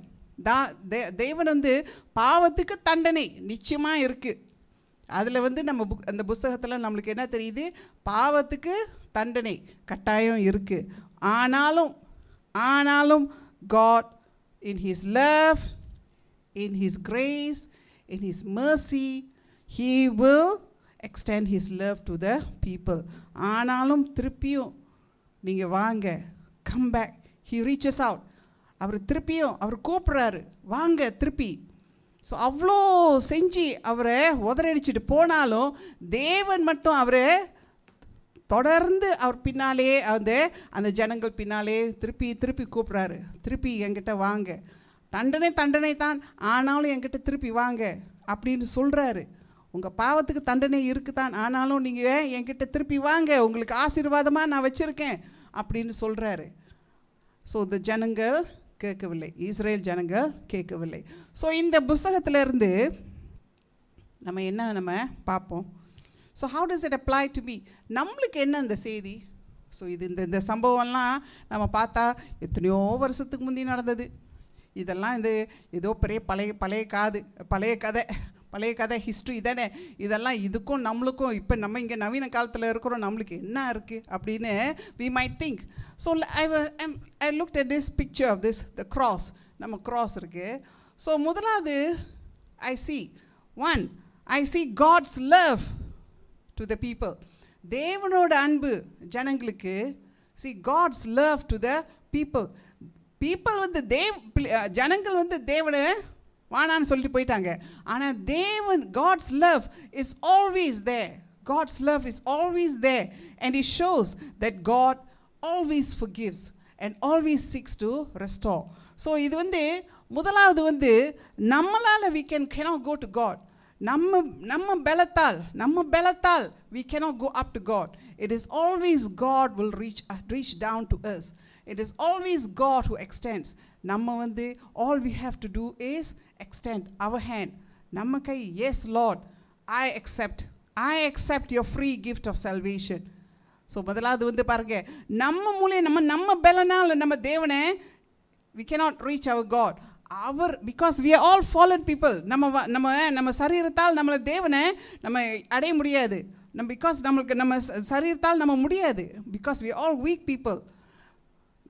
தேவன் வந்து பாவத்துக்கு தண்டனை நிச்சயமாக இருக்குது. அதில் வந்து நம்ம அந்த புஸ்தகத்தில் நம்மளுக்கு என்ன தெரியுது, பாவத்துக்கு தண்டனை கட்டாயம் இருக்குது. ஆனாலும் God in his love, in his grace, in his mercy, he will extend his love to the people. ஆனாலும் திருப்பியும் நீங்கள் வாங்க, come back, he reaches out. அவர் கூப்பிட்றாரு, வாங்க திருப்பி. ஸோ அவ்வளோ செஞ்சு அவரை உதறடிச்சிட்டு போனாலும் தேவன் மட்டும் அவரை தொடர்ந்து அவர் பின்னாலே அந்த ஜனங்கள் பின்னாலே திருப்பி கூப்பிட்றாரு, திருப்பி என்கிட்ட வாங்க, தண்டனை தான், ஆனாலும் என்கிட்ட திருப்பி வாங்க அப்படின்னு சொல்கிறாரு. உங்கள் பாவத்துக்கு தண்டனை இருக்குதான், ஆனாலும் நீங்கள் என்கிட்ட திருப்பி வாங்க, உங்களுக்கு ஆசீர்வாதமாக நான் வச்சுருக்கேன் அப்படின்னு சொல்கிறாரு. ஸோ இந்த ஜனங்கள் கேட்கவில்லை, இஸ்ரேல் ஜனங்கள் கேட்கவில்லை. ஸோ இந்த புஸ்தகத்திலேருந்து நம்ம பார்ப்போம். So how does it apply to me, நம்மளுக்கு என்ன இந்த செய்தி. ஸோ இந்த சம்பவம்லாம் நம்ம பார்த்தா எத்தனையோ வருஷத்துக்கு முந்தி நடந்தது. இதெல்லாம் ஏதோ பெரிய பழைய கதை ஹிஸ்ட்ரி தானே. இதெல்லாம் இதுக்கும் நம்மளுக்கும் இப்போ நம்ம இங்கே நவீன காலத்தில் இருக்கிறோம், நம்மளுக்கு என்ன இருக்குது அப்படின்னு we might think. So I looked at this picture of the cross. நம்ம cross இருக்குது. ஸோ முதலாவது I see God's love to the people. தேவனோட அன்பு ஜனங்களுக்கு. See God's love to the people. People வந்து ஜனங்கள் வந்து தேவனை வானான்னு சொல்லிட்டு போயிட்டாங்க. ஆனால் தேவன், God's love is always there. God's love is always there and it shows that God always forgives and always seeks to restore. So இது வந்து முதலாவது வந்து நம்மளால் we cannot go to God. நம்ம பலத்தால் we cannot go up to God. It is always God will reach down to us. It is always God who extends. நம்ம வந்து all we have to do is extend our hand. நம்ம கை, yes Lord, I accept your free gift of salvation. So முதலாவது வந்து பாருங்க, நம்ம பலனால் நம்ம தேவனை we cannot reach our God. because we are all fallen people. நம்ம சரீரத்தால் நம்மளை தேவனை நம்ம அடைய முடியாது. because நம்ம சரீரத்தால் நம்ம முடியாது. because we are all weak people.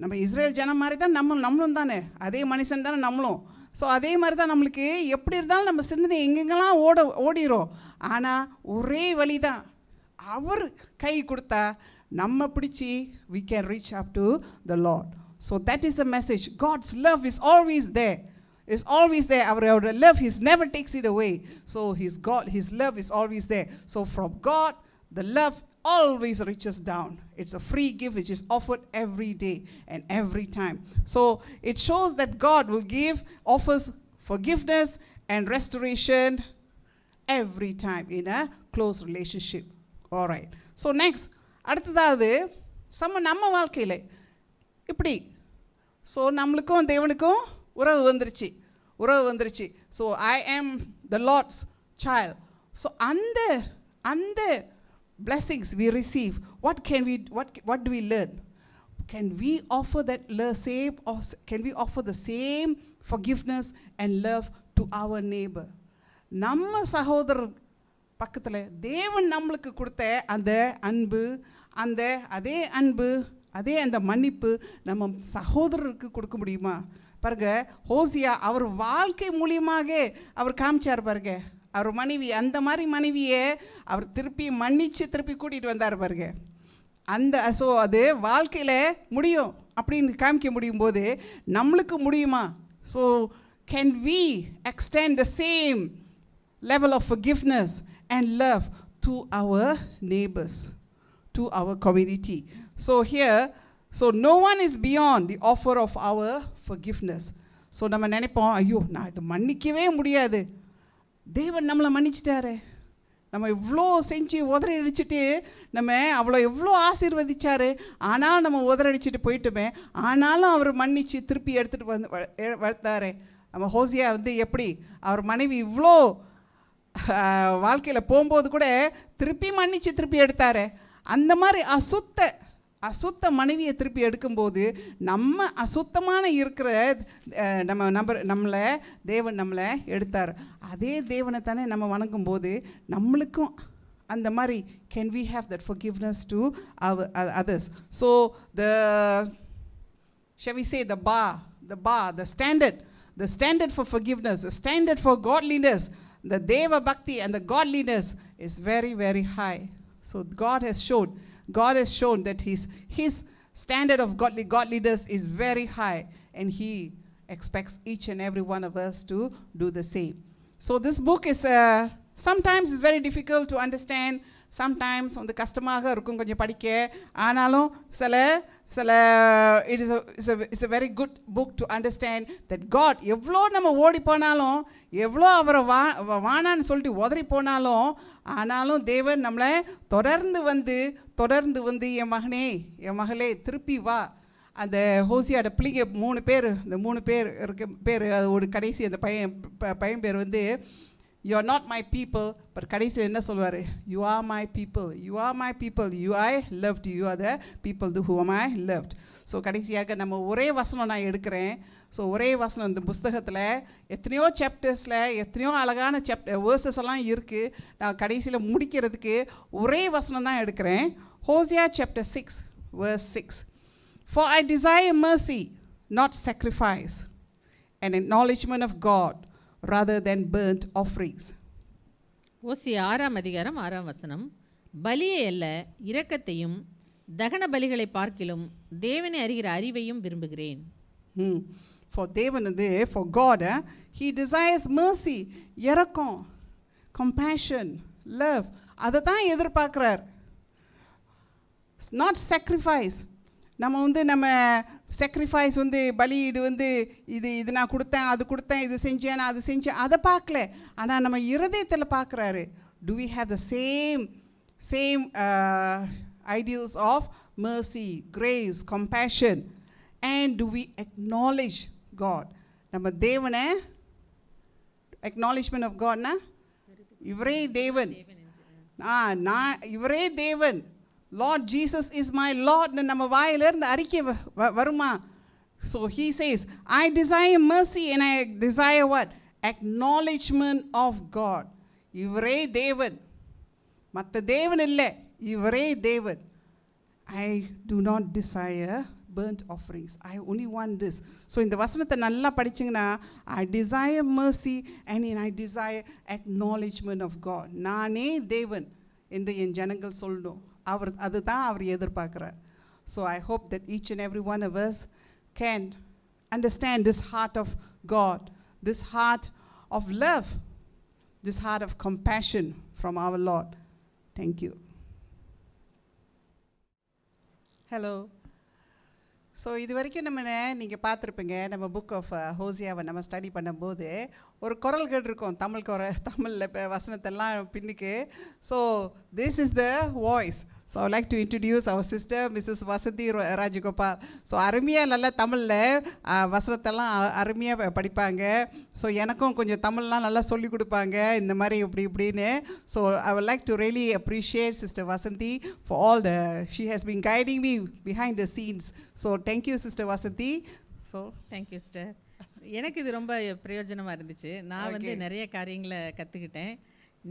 நம்ம இஸ்ரேல் ஜனம் மாதிரி தான் நம்மளும் தானே, அதே மனுஷன் தானே நம்மளும். ஸோ அதே மாதிரி தான் நம்மளுக்கு எப்படி இருந்தாலும் நம்ம சிந்தனை எங்கெங்கெல்லாம் ஓடிரும். ஆனால் ஒரே வழி தான், அவர் கை கொடுத்தா நம்ம பிடிச்சி we can reach up to the Lord. So that is the message. God's love is always there. It's always there. Our love, He never takes it away. So His love is always there. So from God, the love always reaches down. It's a free gift which is offered every day and every time. So it shows that God offers forgiveness and restoration every time in a close relationship. All right. So next, அடுத்ததாவது நம்ம வாழ்க்கையில் இப்படி, so நம்மளுக்கும் தேவனுக்கும் உறவு வந்துருச்சு. So I am the Lord's child. So அந்த blessings we receive, what do we learn? Can we offer can we offer the same forgiveness and love to our neighbor? நம்ம சகோதரர் பக்கத்தில் தேவன் நம்மளுக்கு கொடுத்த அந்த அன்பு, அதே அந்த மன்னிப்பு நம்ம சகோதரருக்கு கொடுக்க முடியுமா? பாருங்க, ஹோசியா அவர் வாழ்க்கை மூலியமாக அவர் காமிச்சார் பாருங்க. அவர் மனைவி, அந்த மாதிரி மனைவியை அவர் திருப்பி கூட்டிகிட்டு வந்தார் பாருங்க. ஸோ அது வாழ்க்கையில் முடியும் அப்படின்னு காமிக்க முடியும் போது நம்மளுக்கு முடியுமா? So can we extend the same level of forgiveness and love to our neighbors, to our community? So here, no one is beyond the offer of our forgiveness. So நம்ம நினைப்போம், ஐயோ நான் இதை மன்னிக்கவே முடியாது, தேவன் நம்மளை மன்னிச்சிட்டாரு, நம்ம இவ்வளோ செஞ்சு உதறடிச்சிட்டு நம்ம எவ்வளோ ஆசீர்வதிச்சாரு, ஆனாலும் நம்ம உதறடிச்சிட்டு போயிட்டுமே, ஆனாலும் அவர் மன்னிச்சு திருப்பி எடுத்துகிட்டு வந்தாரு. நம்ம ஹோசியா வந்து எப்படி அவர் மனைவி இவ்வளோ வாழ்க்கையில் போகும்போது கூட திருப்பி மன்னிச்சு திருப்பி எடுத்தார். அந்த மாதிரி அசுத்த மனைவியை திருப்பி எடுக்கும்போது நம்ம அசுத்தமான இருக்கிற தேவன் நம்மளை எடுத்தார். அதே தேவனை தானே நம்ம வணங்கும் போது நம்மளுக்கும் அந்த மாதிரி can we have that forgiveness to our others? So shall we say the bar, the standard for forgiveness, the standard for godliness, the Deva Bhakti and the godliness is very, very high. So God has shown that his standard of godliness is very high, and He expects each and every one of us to do the same. So this book is sometimes is very difficult to understand. Sometimes on the கஷ்டமாக இருக்கும் கொஞ்சம் படிக்க. ஆனாலும் it's a very good book to understand that God எவ்வளோ நம்ம ஓடி போனாலும், எவ்வளோ அவரை வானான்னு சொல்லிட்டு உதறி போனாலும், ஆனாலும் தேவன் நம்மளை தொடர்ந்து வந்து என் மகளே திருப்பி வா. அந்த ஹோசியாட பிள்ளைங்க 3 பேர், இந்த 3 பேர் ஒரு கடைசி அந்த பையன் பேர் வந்து you are not my people, but கடைசியில் என்ன சொல்வார்? you are my people, I loved you, are the people whom I loved. So கடைசியாக நம்ம ஒரே வசனம் நான் எடுக்கிறேன். ஸோ ஒரே வசனம் இந்த புஸ்தகத்தில் எத்தனையோ சாப்டர்ஸில் எத்தனையோ அழகான வேர்சஸ் எல்லாம் இருக்குது. நான் கடைசியில் முடிக்கிறதுக்கு ஒரே வசனம் தான் எடுக்கிறேன். Hosea chapter 6 verse 6. For I desire mercy, not sacrifice, an acknowledgement of God rather than burnt offerings. ஓசியா 6ஆம் அதிகாரம் 6ஆம் வசனம். பலியை அல்ல இரக்கத்தையும் தகன பலிகளை பார்க்கிலும் தேவனை அறிகிற அறிவையும் விரும்புகிறேன். For தேவன் வந்து for God he desires mercy, இரக்கம், compassion, love. அதை தான் எதிர்பார்க்குறார். Not sacrifice. நம்ம sacrifice வந்து பலியிடு வந்து இது நான் கொடுத்தேன், அது கொடுத்தேன், இது செஞ்சேன், நான் அது செஞ்சேன், அதை பார்க்கல. ஆனால் நம்ம இருதயத்தில் பார்க்குறாரு. Do we have the same ideals of mercy, grace, compassion, and do we acknowledge God? நம்ம தேவனை acknowledgement of God னா இவரே தேவன், இவரே தேவன், Lord Jesus is my Lord நம்ம வாயிலிருந்து அறிக்கை வருமா? So he says, I desire mercy and I desire what? Acknowledgement of God. இவரே தேவன், மற்ற தேவன் இல்லை, இவரே தேவன். I do not desire burnt offerings. I only want this. So இந்த வசனத்தை நல்லா படிச்சிங்கன்னா, I desire mercy and I desire acknowledgement of God. நானே தேவன் என்று என் ஜனங்கள் சொல்லணும். அதுதான் அவர் எதிர்பார்க்கிறார். So I hope that each and every one of us can understand this heart of God, this heart of love, this heart of compassion from our Lord. Thank you. Hello. So இது வரைக்கும் நீங்கள் பார்த்துருப்பீங்க, நம்ம book of ஹோசியாவை நம்ம study பண்ணும்போது ஒரு குரல் கேட்டிருக்கோம், தமிழில் இப்போ வசனத்தெல்லாம் பின்னுக்கு. So this is the voice. So I like to introduce our sister Mrs Vasanthi Rajagopal. So அருமையாக நல்லா தமிழில் வசனத்தெல்லாம் அருமையாக படிப்பாங்க. ஸோ எனக்கும் கொஞ்சம் தமிழ்லாம் நல்லா சொல்லிக் கொடுப்பாங்க, இந்த மாதிரி இப்படின்னு. So I would like to really appreciate Sister Vasanthi for all she has been guiding me behind the scenes. So thank you Sister Vasanthi. So thank you sister. எனக்கு இது ரொம்ப பிரயோஜனமாக இருந்துச்சு. நான் வந்து நிறைய காரியங்களை கற்றுக்கிட்டேன்.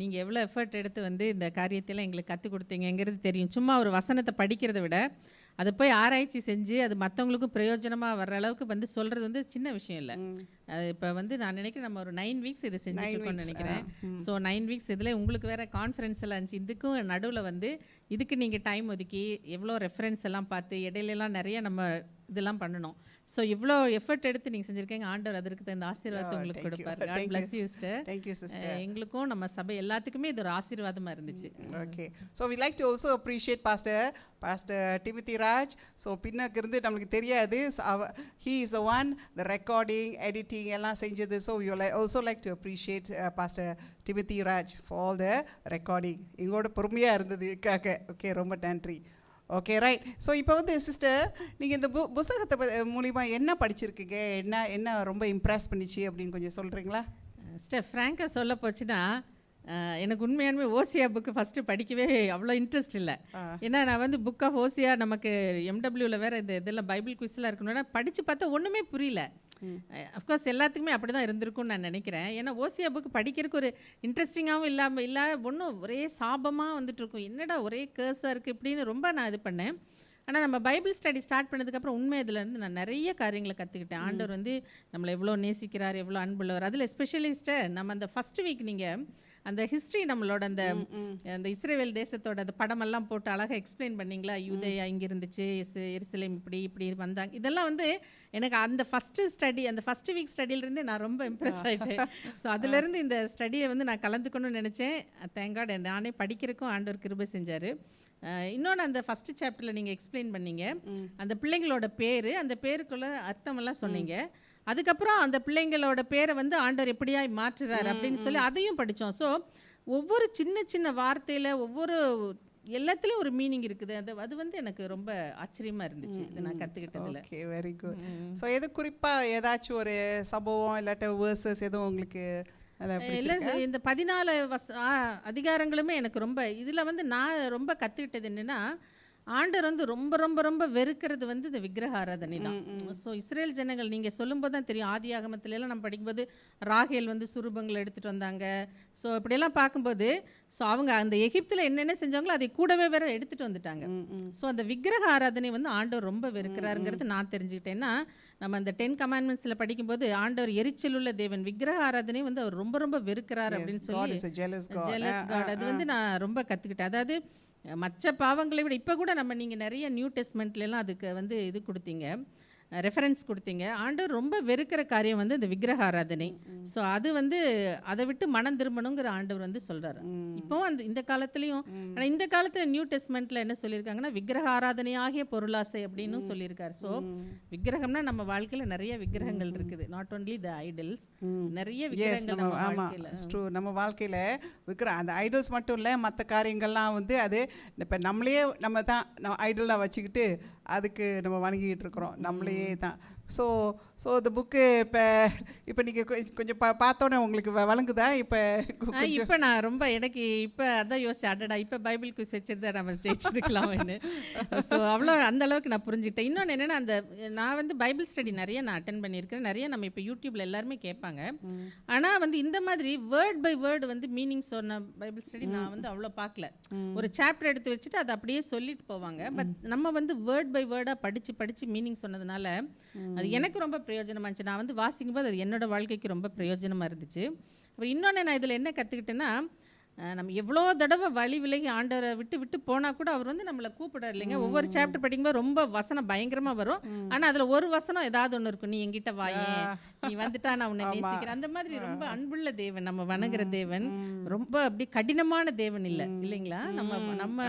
நீங்கள் எவ்வளோ எஃபர்ட் எடுத்து வந்து இந்த காரியத்தெல்லாம் எங்களுக்கு கற்றுக் கொடுத்தீங்கிறது தெரியும். சும்மா ஒரு வசனத்தை படிக்கிறத விட அதை போய் ஆராய்ச்சி செஞ்சு அது மற்றவங்களுக்கும் பிரயோஜனமாக வர்ற அளவுக்கு வந்து சொல்கிறது வந்து சின்ன விஷயம் இல்லை. இப்போ வந்து நான் நினைக்கிறேன் நம்ம ஒரு 9 வீக்ஸ் இதை செஞ்சுருக்கோம்னு நினைக்கிறேன். ஸோ 9 வீக்ஸ் இதில் உங்களுக்கு வேறு கான்ஃபரன்ஸ் எல்லாம் இருந்துச்சு. இதுக்கும் நடுவில் வந்து இதுக்கு நீங்கள் டைம் ஒதுக்கி எவ்வளோ ரெஃபரன்ஸ் எல்லாம் பார்த்து இடையிலலாம் நிறைய நம்ம இதெல்லாம் பண்ணணும். ஸோ இவ்வளோ எஃபர்ட் எடுத்து நீங்கள் செஞ்சுருக்கீங்க. ஆண்டவர் அதற்கு இந்த ஆசீர்வாதத்தை உங்களுக்கு கொடுப்பார். God bless you sister. Thank you sister. எங்களுக்கும் நம்ம சபை எல்லாத்துக்குமே இது ஒரு ஆசீர்வாதமாக இருந்துச்சு. Okay. So we like to also appreciate Pastor Timothy Raj. So பின்னக்கு இருந்து நமக்கு தெரியாது, he is the one the recording, editing எல்லாம் செஞ்சது. So we also like to appreciate Pastor Timothy Raj for all the recording. எங்களோட பொறுமையாக இருந்ததுக்காக. Okay, ரொம்ப நன்றி. Okay, right. So இப்போ வந்து சிஸ்டர், நீங்கள் இந்த புத்தகத்தை மூலிமா என்ன படிச்சிருக்கீங்க, என்ன ரொம்ப இம்ப்ரெஸ் பண்ணிச்சு அப்படின்னு கொஞ்சம் சொல்கிறீங்களா? சிஸ்டர் ஃப்ராங்காக சொல்ல போச்சுன்னா, எனக்கு உண்மையானுமே ஓசியா புக்கு ஃபஸ்ட்டு படிக்கவே அவ்வளோ இன்ட்ரெஸ்ட் இல்லை. ஏன்னா நான் வந்து புக் ஆஃப் ஓசியா நமக்கு எம்டபிள்யூவில் வேறு இதெல்லாம் பைபிள் குவிஸ்லாம் இருக்கணும்னா படித்து பார்த்தா ஒன்றுமே புரியல. அஃப்கோர்ஸ் எல்லாத்துக்குமே அப்படி தான் இருந்திருக்கும்னு நான் நினைக்கிறேன். ஏன்னா ஓசியா புக்கு படிக்கிறதுக்கு ஒரு இன்ட்ரெஸ்டிங்காகவும் இல்லை ஒன்றும் ஒரே சாபமாக வந்துட்டு இருக்கும். என்னடா ஒரே கேர்ஸாக இருக்குது இப்படின்னு ரொம்ப நான் இது பண்ணேன். ஆனால் நம்ம பைபிள் ஸ்டடி ஸ்டார்ட் பண்ணதுக்கப்புறம் உண்மை இதுலேருந்து நான் நிறைய காரியங்களை கற்றுக்கிட்டேன். ஆண்டவர் வந்து நம்மளை எவ்வளோ நேசிக்கிறார், எவ்வளோ அன்புள்ளவர். அதில் ஸ்பெஷலிஸ்ட்டை நம்ம அந்த ஃபஸ்ட் வீக் நீங்கள் அந்த ஹிஸ்ட்ரி நம்மளோட அந்த இஸ்ரேல் தேசத்தோட அந்த படமெல்லாம் போட்டு அழகாக எக்ஸ்பிளைன் பண்ணிங்களா, யூதேயா இங்கே இருந்துச்சு, எருசலேம் இப்படி வந்தாங்க. இதெல்லாம் வந்து எனக்கு அந்த ஃபஸ்ட்டு வீக் ஸ்டடியிலேருந்து நான் ரொம்ப இம்ப்ரெஸ் ஆகிட்டேன். ஸோ அதுலேருந்து இந்த ஸ்டடியை வந்து நான் கலந்துக்கணும்னு நினச்சேன். தேங்க் காட் நானே படிக்கிறதுக்கும் ஆண்டவர் கிருபை செஞ்சார். இன்னொன்று அந்த ஃபஸ்ட்டு சாப்டரில் நீங்கள் எக்ஸ்பிளைன் பண்ணீங்க அந்த பிள்ளைங்களோட பேர், அந்த பேருக்குள்ள அர்த்தமெல்லாம் சொன்னீங்க. அதுக்கப்புறம் அந்த பிள்ளைங்களோட பேரை வந்து ஆண்டவர் எப்படியாய் மாற்றுறாரு அப்படின்னு சொல்லி அதையும் படித்தோம். ஸோ ஒவ்வொரு சின்ன வார்த்தையில் ஒவ்வொரு எல்லாத்துலேயும் ஒரு மீனிங் இருக்குது. அது வந்து எனக்கு ரொம்ப ஆச்சரியமாக இருந்துச்சு இது நான் கற்றுக்கிட்டதில். Okay, very good. ஸோ எது குறிப்பாக ஏதாச்சும் ஒரு சம்பவம் இல்லாட்ட வேர்சஸ் எதுவும் உங்களுக்கு இல்லை? இந்த 14 அதிகாரங்களுமே எனக்கு ரொம்ப இதில் வந்து நான் ரொம்ப கற்றுக்கிட்டது என்னென்னா, ஆண்டவர் வந்து ரொம்ப ரொம்ப ரொம்ப வெறுக்கிறது வந்து இந்த விக்கிரக ஆராதனை தான். ஸோ இஸ்ரேல் ஜனங்கள் நீங்கள் சொல்லும்போது தான் தெரியும், ஆதி ஆகமத்திலலாம் நம்ம படிக்கும்போது ராகேல் வந்து சுரூபங்களை எடுத்துகிட்டு வந்தாங்க. ஸோ இப்படியெல்லாம் பார்க்கும்போது ஸோ அவங்க அந்த எகிப்தில் என்னென்ன செஞ்சாங்களோ அதை கூடவே வேற எடுத்துகிட்டு வந்துட்டாங்க. ஸோ அந்த விக்கிரக ஆராதனை வந்து ஆண்டவர் ரொம்ப வெறுக்கிறாருங்கிறது நான் தெரிஞ்சுக்கிட்டேன்னா, நம்ம அந்த 10 கமாண்ட்மெண்ட்ஸில் படிக்கும்போது ஆண்டவர் எரிச்சல் உள்ள தேவன், விக்கிரக ஆராதனை வந்து அவர் ரொம்ப ரொம்ப வெறுக்கிறார் அப்படின்னு சொல்லி ஜெலஸ் காட் அது வந்து நான் ரொம்ப கற்றுக்கிட்டேன். அதாவது மற்ற பாவங்களை விட இப்போ கூட நீங்கள் நிறைய நியூ டெஸ்ட்மெண்ட்லாம் அதுக்கு வந்து இது கொடுத்தீங்க. ரெஃபரன்ஸ் கொடுத்தீங்க. ஆண்டவர் ரொம்ப வெறுக்கிற காரியம் வந்து இந்த விக்கிரக ஆராதனை. ஸோ அது வந்து அதை விட்டு மனம் திரும்பணுங்கிற ஆண்டவர் வந்து சொல்கிறாரு. இப்போவும் இந்த காலத்துலேயும். ஆனால் இந்த காலத்தில் நியூ டெஸ்ட்மெண்ட்டில் என்ன சொல்லியிருக்காங்கன்னா விக்கிரக ஆராதனை ஆகிய பொருளாசை அப்படின்னு சொல்லியிருக்காரு. ஸோ விக்கிரகம்னா நம்ம வாழ்க்கையில் நிறைய விக்கிரகங்கள் இருக்குது. நாட் ஒன்லி த ஐடல்ஸ், நிறைய விக்கிரகங்கள் நம்ம வாழ்க்கையில். நம்ம வாழ்க்கையில் விற்கிற அந்த ஐடல்ஸ் மட்டும் இல்லை, மற்ற காரியங்கள்லாம் வந்து அது இப்போ நம்மளையே நம்ம தான் ஐடலாக வச்சுக்கிட்டு அதுக்கு நம்ம வணங்கிக்கிட்டு இருக்கிறோம் நம்மளையே தான். ஸோ இந்த புக்கு இப்போ நீங்கள் கொஞ்சம் பார்த்தோன்னே உங்களுக்கு வழங்குதா? இப்போ நான் ரொம்ப எனக்கு இப்போ அதான் யோசிச்சு அடடா இப்போ பைபிள் குவிஸ் வச்சுருந்தா நம்ம ஜெயிச்சிருக்கலாம்னு. ஸோ அவ்வளோ அந்த அளவுக்கு நான் புரிஞ்சுக்கிட்டேன். இன்னொன்று என்னென்னா நான் வந்து பைபிள் ஸ்டடி நிறைய நான் அட்டென்ட் பண்ணியிருக்கேன். நிறைய நம்ம இப்போ யூடியூப்பில் எல்லாருமே கேட்பாங்க. ஆனால் வந்து இந்த மாதிரி வேர்ட் பை வேர்டு வந்து மீனிங் சொன்ன பைபிள் ஸ்டடி நான் வந்து அவ்வளோ பார்க்கல. ஒரு சாப்டர் எடுத்து வச்சுட்டு அதை அப்படியே சொல்லிட்டு போவாங்க. பட் நம்ம வந்து வேர்ட் பை வேர்டாக படித்து மீனிங் சொன்னதுனால அது எனக்கு ரொம்ப பிரயோஜனமாக இருந்துச்சு. நான் வந்து வாசிக்கும்போது அது என்னோட வாழ்க்கைக்கு ரொம்ப பிரயோஜனமாக இருந்துச்சு. அப்புறம் இன்னொன்று நான் இதில் என்ன கற்றுக்கிட்டேன்னா, நம்ம எவ்வளோ தடவை வழி விலகி ஆண்டவரை விட்டு போனால் கூட அவர் வந்து நம்மளை கூப்பிடாரு இல்லைங்க. ஒவ்வொரு சாப்டர் படிக்கும்போது ரொம்ப வசனம் பயங்கரமாக வரும். ஆனால் அதில் ஒரு வசனம் ஏதாவது ஒன்று இருக்கும், நீ என்கிட்ட வாயே, நீ வந்துட்டா நான் உன்னை நேசிக்கிறேன். அந்த மாதிரி ரொம்ப அன்புள்ள தேவன் நம்ம வணங்குற தேவன். ரொம்ப அப்படி கடினமான தேவன் இல்லை இல்லைங்களா. நம்ம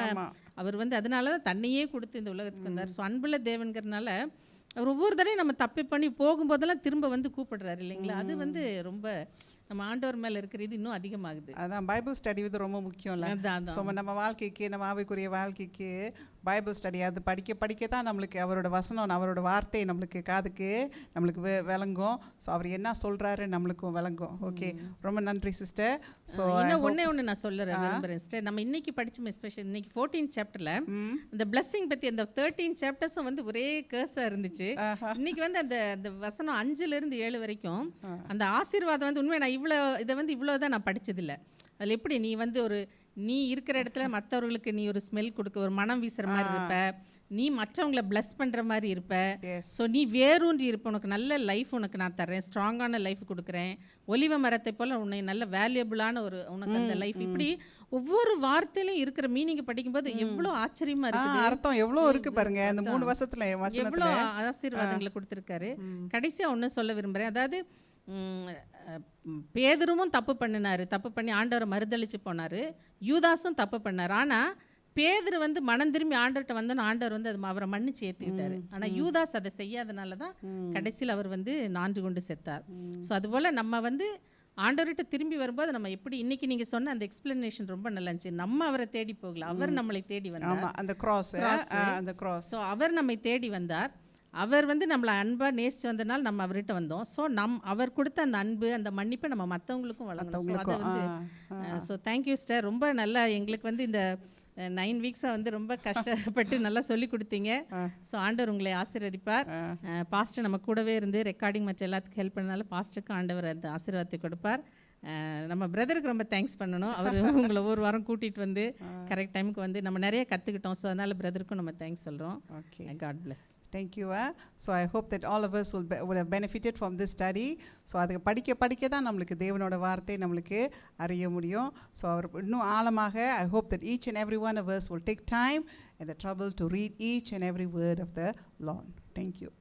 அவர் வந்து அதனால தான் தன்னையே கொடுத்து இந்த உலகத்துக்கு வந்தார். ஸோ அன்புள்ள தேவன்கிறதுனால அவர் ஒவ்வொரு தடையும் நம்ம தப்பி பண்ணி போகும்போதெல்லாம் திரும்ப வந்து கூப்பிடுறாரு இல்லைங்களா. அது வந்து ரொம்ப நம்ம ஆண்டவர் மேலே இருக்கிறது இன்னும் அதிகமாகுது. அதான் பைபிள் ஸ்டடி வந்து ரொம்ப முக்கியம் இல்லை. ஸோ நம்ம வாழ்க்கைக்கு, நம்ம ஆவிக்குரிய வாழ்க்கைக்கு பைபிள் ஸ்டடி அது படிக்க தான் நம்மளுக்கு அவரோட வசனம், அவரோட வார்த்தை நம்மளுக்கு காதுக்கு நம்மளுக்கு விளங்கும். ஸோ அவர் என்ன சொல்கிறாரு நம்மளுக்கும் விளங்கும். ஓகே, ரொம்ப நன்றி சிஸ்டர். ஸோ இன்னும் ஒன்று நான் விரும்புகிறேன் சிஸ்டர். நம்ம இன்னைக்கு படித்தோம், எஸ்பெஷலி இன்னைக்கு 14th சாப்டரில் இந்த பிளஸ்ஸிங் பற்றி அந்த 13 சாப்டர்ஸும் வந்து ஒரே கேர்ஸாக இருந்துச்சு. இன்னைக்கு வந்து அந்த வசனம் 5லேருந்து 7 வரைக்கும் அந்த ஆசீர்வாதம் வந்து உண்மை நான் இவ்வளோ தான் நான் படித்ததில்லை. அதில் எப்படி நீ இருக்கிற இடத்துல மற்றவர்களுக்கு நீ ஒரு ஸ்மெல் கொடுக்க, ஒரு மனம் வீசுற மாதிரி இருப்ப, நீ மற்றவங்களை பிளஸ் பண்ற மாதிரி இருப்ப. ஸோ நீ வேரூன்றி இருப்ப, உனக்கு நல்ல லைஃப் உனக்கு நான் தர்றேன், ஸ்ட்ராங்கான லைஃப் கொடுக்குறேன், ஒலிவ மரத்தை போல உன்னை நல்ல வேல்யூபிளான உனக்கு அந்த லைஃப். இப்படி ஒவ்வொரு வார்த்தையிலும் இருக்கிற மீனிங் படிக்கும்போது எவ்வளோ ஆச்சரியமா இருக்கு. அர்த்தம் எவ்வளோ இருக்கு பாருங்க. அந்த 3 வசனத்துல எவ்வளோ ஆசீர்வாதங்களை கொடுத்துருக்காரு. கடைசியா ஒன்று சொல்ல விரும்புறேன். அதாவது பேதுருவும் தப்பு பண்ணி ஆண்டவரை மறுதளிச்சு போனாரு. யூதாஸும் தப்பு பண்ணார். ஆனால் பேதுரு வந்து மனம் திரும்பி ஆண்டவர்கிட்ட வந்தோன்னு ஆண்டவர் வந்து அவரை மன்னிச்சு ஏற்றுக்கிட்டாரு. ஆனால் யூதாஸ் அதை செய்யாதனால தான் கடைசியில் அவர் வந்து நான்கு கொண்டு செத்தார். ஸோ அதுபோல் நம்ம வந்து ஆண்டவர்கிட்ட திரும்பி வரும்போது நம்ம எப்படி இன்னைக்கு நீங்கள் சொன்ன அந்த எக்ஸ்பிளனேஷன் ரொம்ப நல்லா இருந்துச்சு. நம்ம அவரை தேடி போகல, அவர் நம்மளை தேடி வந்தார். அந்த கிராஸ். ஸோ அவர் நம்மை தேடி வந்தார். அவர் வந்து நம்மளை அன்பாக நேசித்து வந்ததுனால நம்ம அவர்கிட்ட வந்தோம். ஸோ அவர் கொடுத்த அந்த அன்பு, அந்த மன்னிப்பை நம்ம மற்றவங்களுக்கும் வழங்கணும். So thank you sister. ரொம்ப நல்லா எங்களுக்கு வந்து இந்த 9 வீக்ஸாக வந்து ரொம்ப கஷ்டப்பட்டு நல்லா சொல்லி கொடுத்தீங்க. ஸோ ஆண்டவர் உங்களை ஆசீர்வதிப்பார். பாஸ்டர் நம்ம கூடவே இருந்து ரெக்கார்டிங் மற்ற எல்லாத்துக்கும் ஹெல்ப் பண்ணனால பாஸ்டருக்கு ஆண்டவர் அந்த ஆசீர்வாதத்தை கொடுப்பார். நம்ம பிரதருக்கு ரொம்ப தேங்க்ஸ் பண்ணணும். அவர் உங்களை ஒரு வாரம் கூட்டிகிட்டு வந்து கரெக்ட் டைமுக்கு வந்து நம்ம நிறைய கற்றுக்கிட்டோம். ஸோ அதனால் பிரதருக்கும் நம்ம தேங்க்ஸ் சொல்கிறோம். Okay, God bless. Thank you. So I hope that all of us would have benefited from this study. So அது படிக்க தான் நம்மளுக்கு தேவனோட வார்த்தை நம்மளுக்கு அறிய முடியும். ஸோ அவர் இன்னும் ஆழமாக I hope that each and every one of us will take time and the trouble to read each and every word of the Lord. Thank you.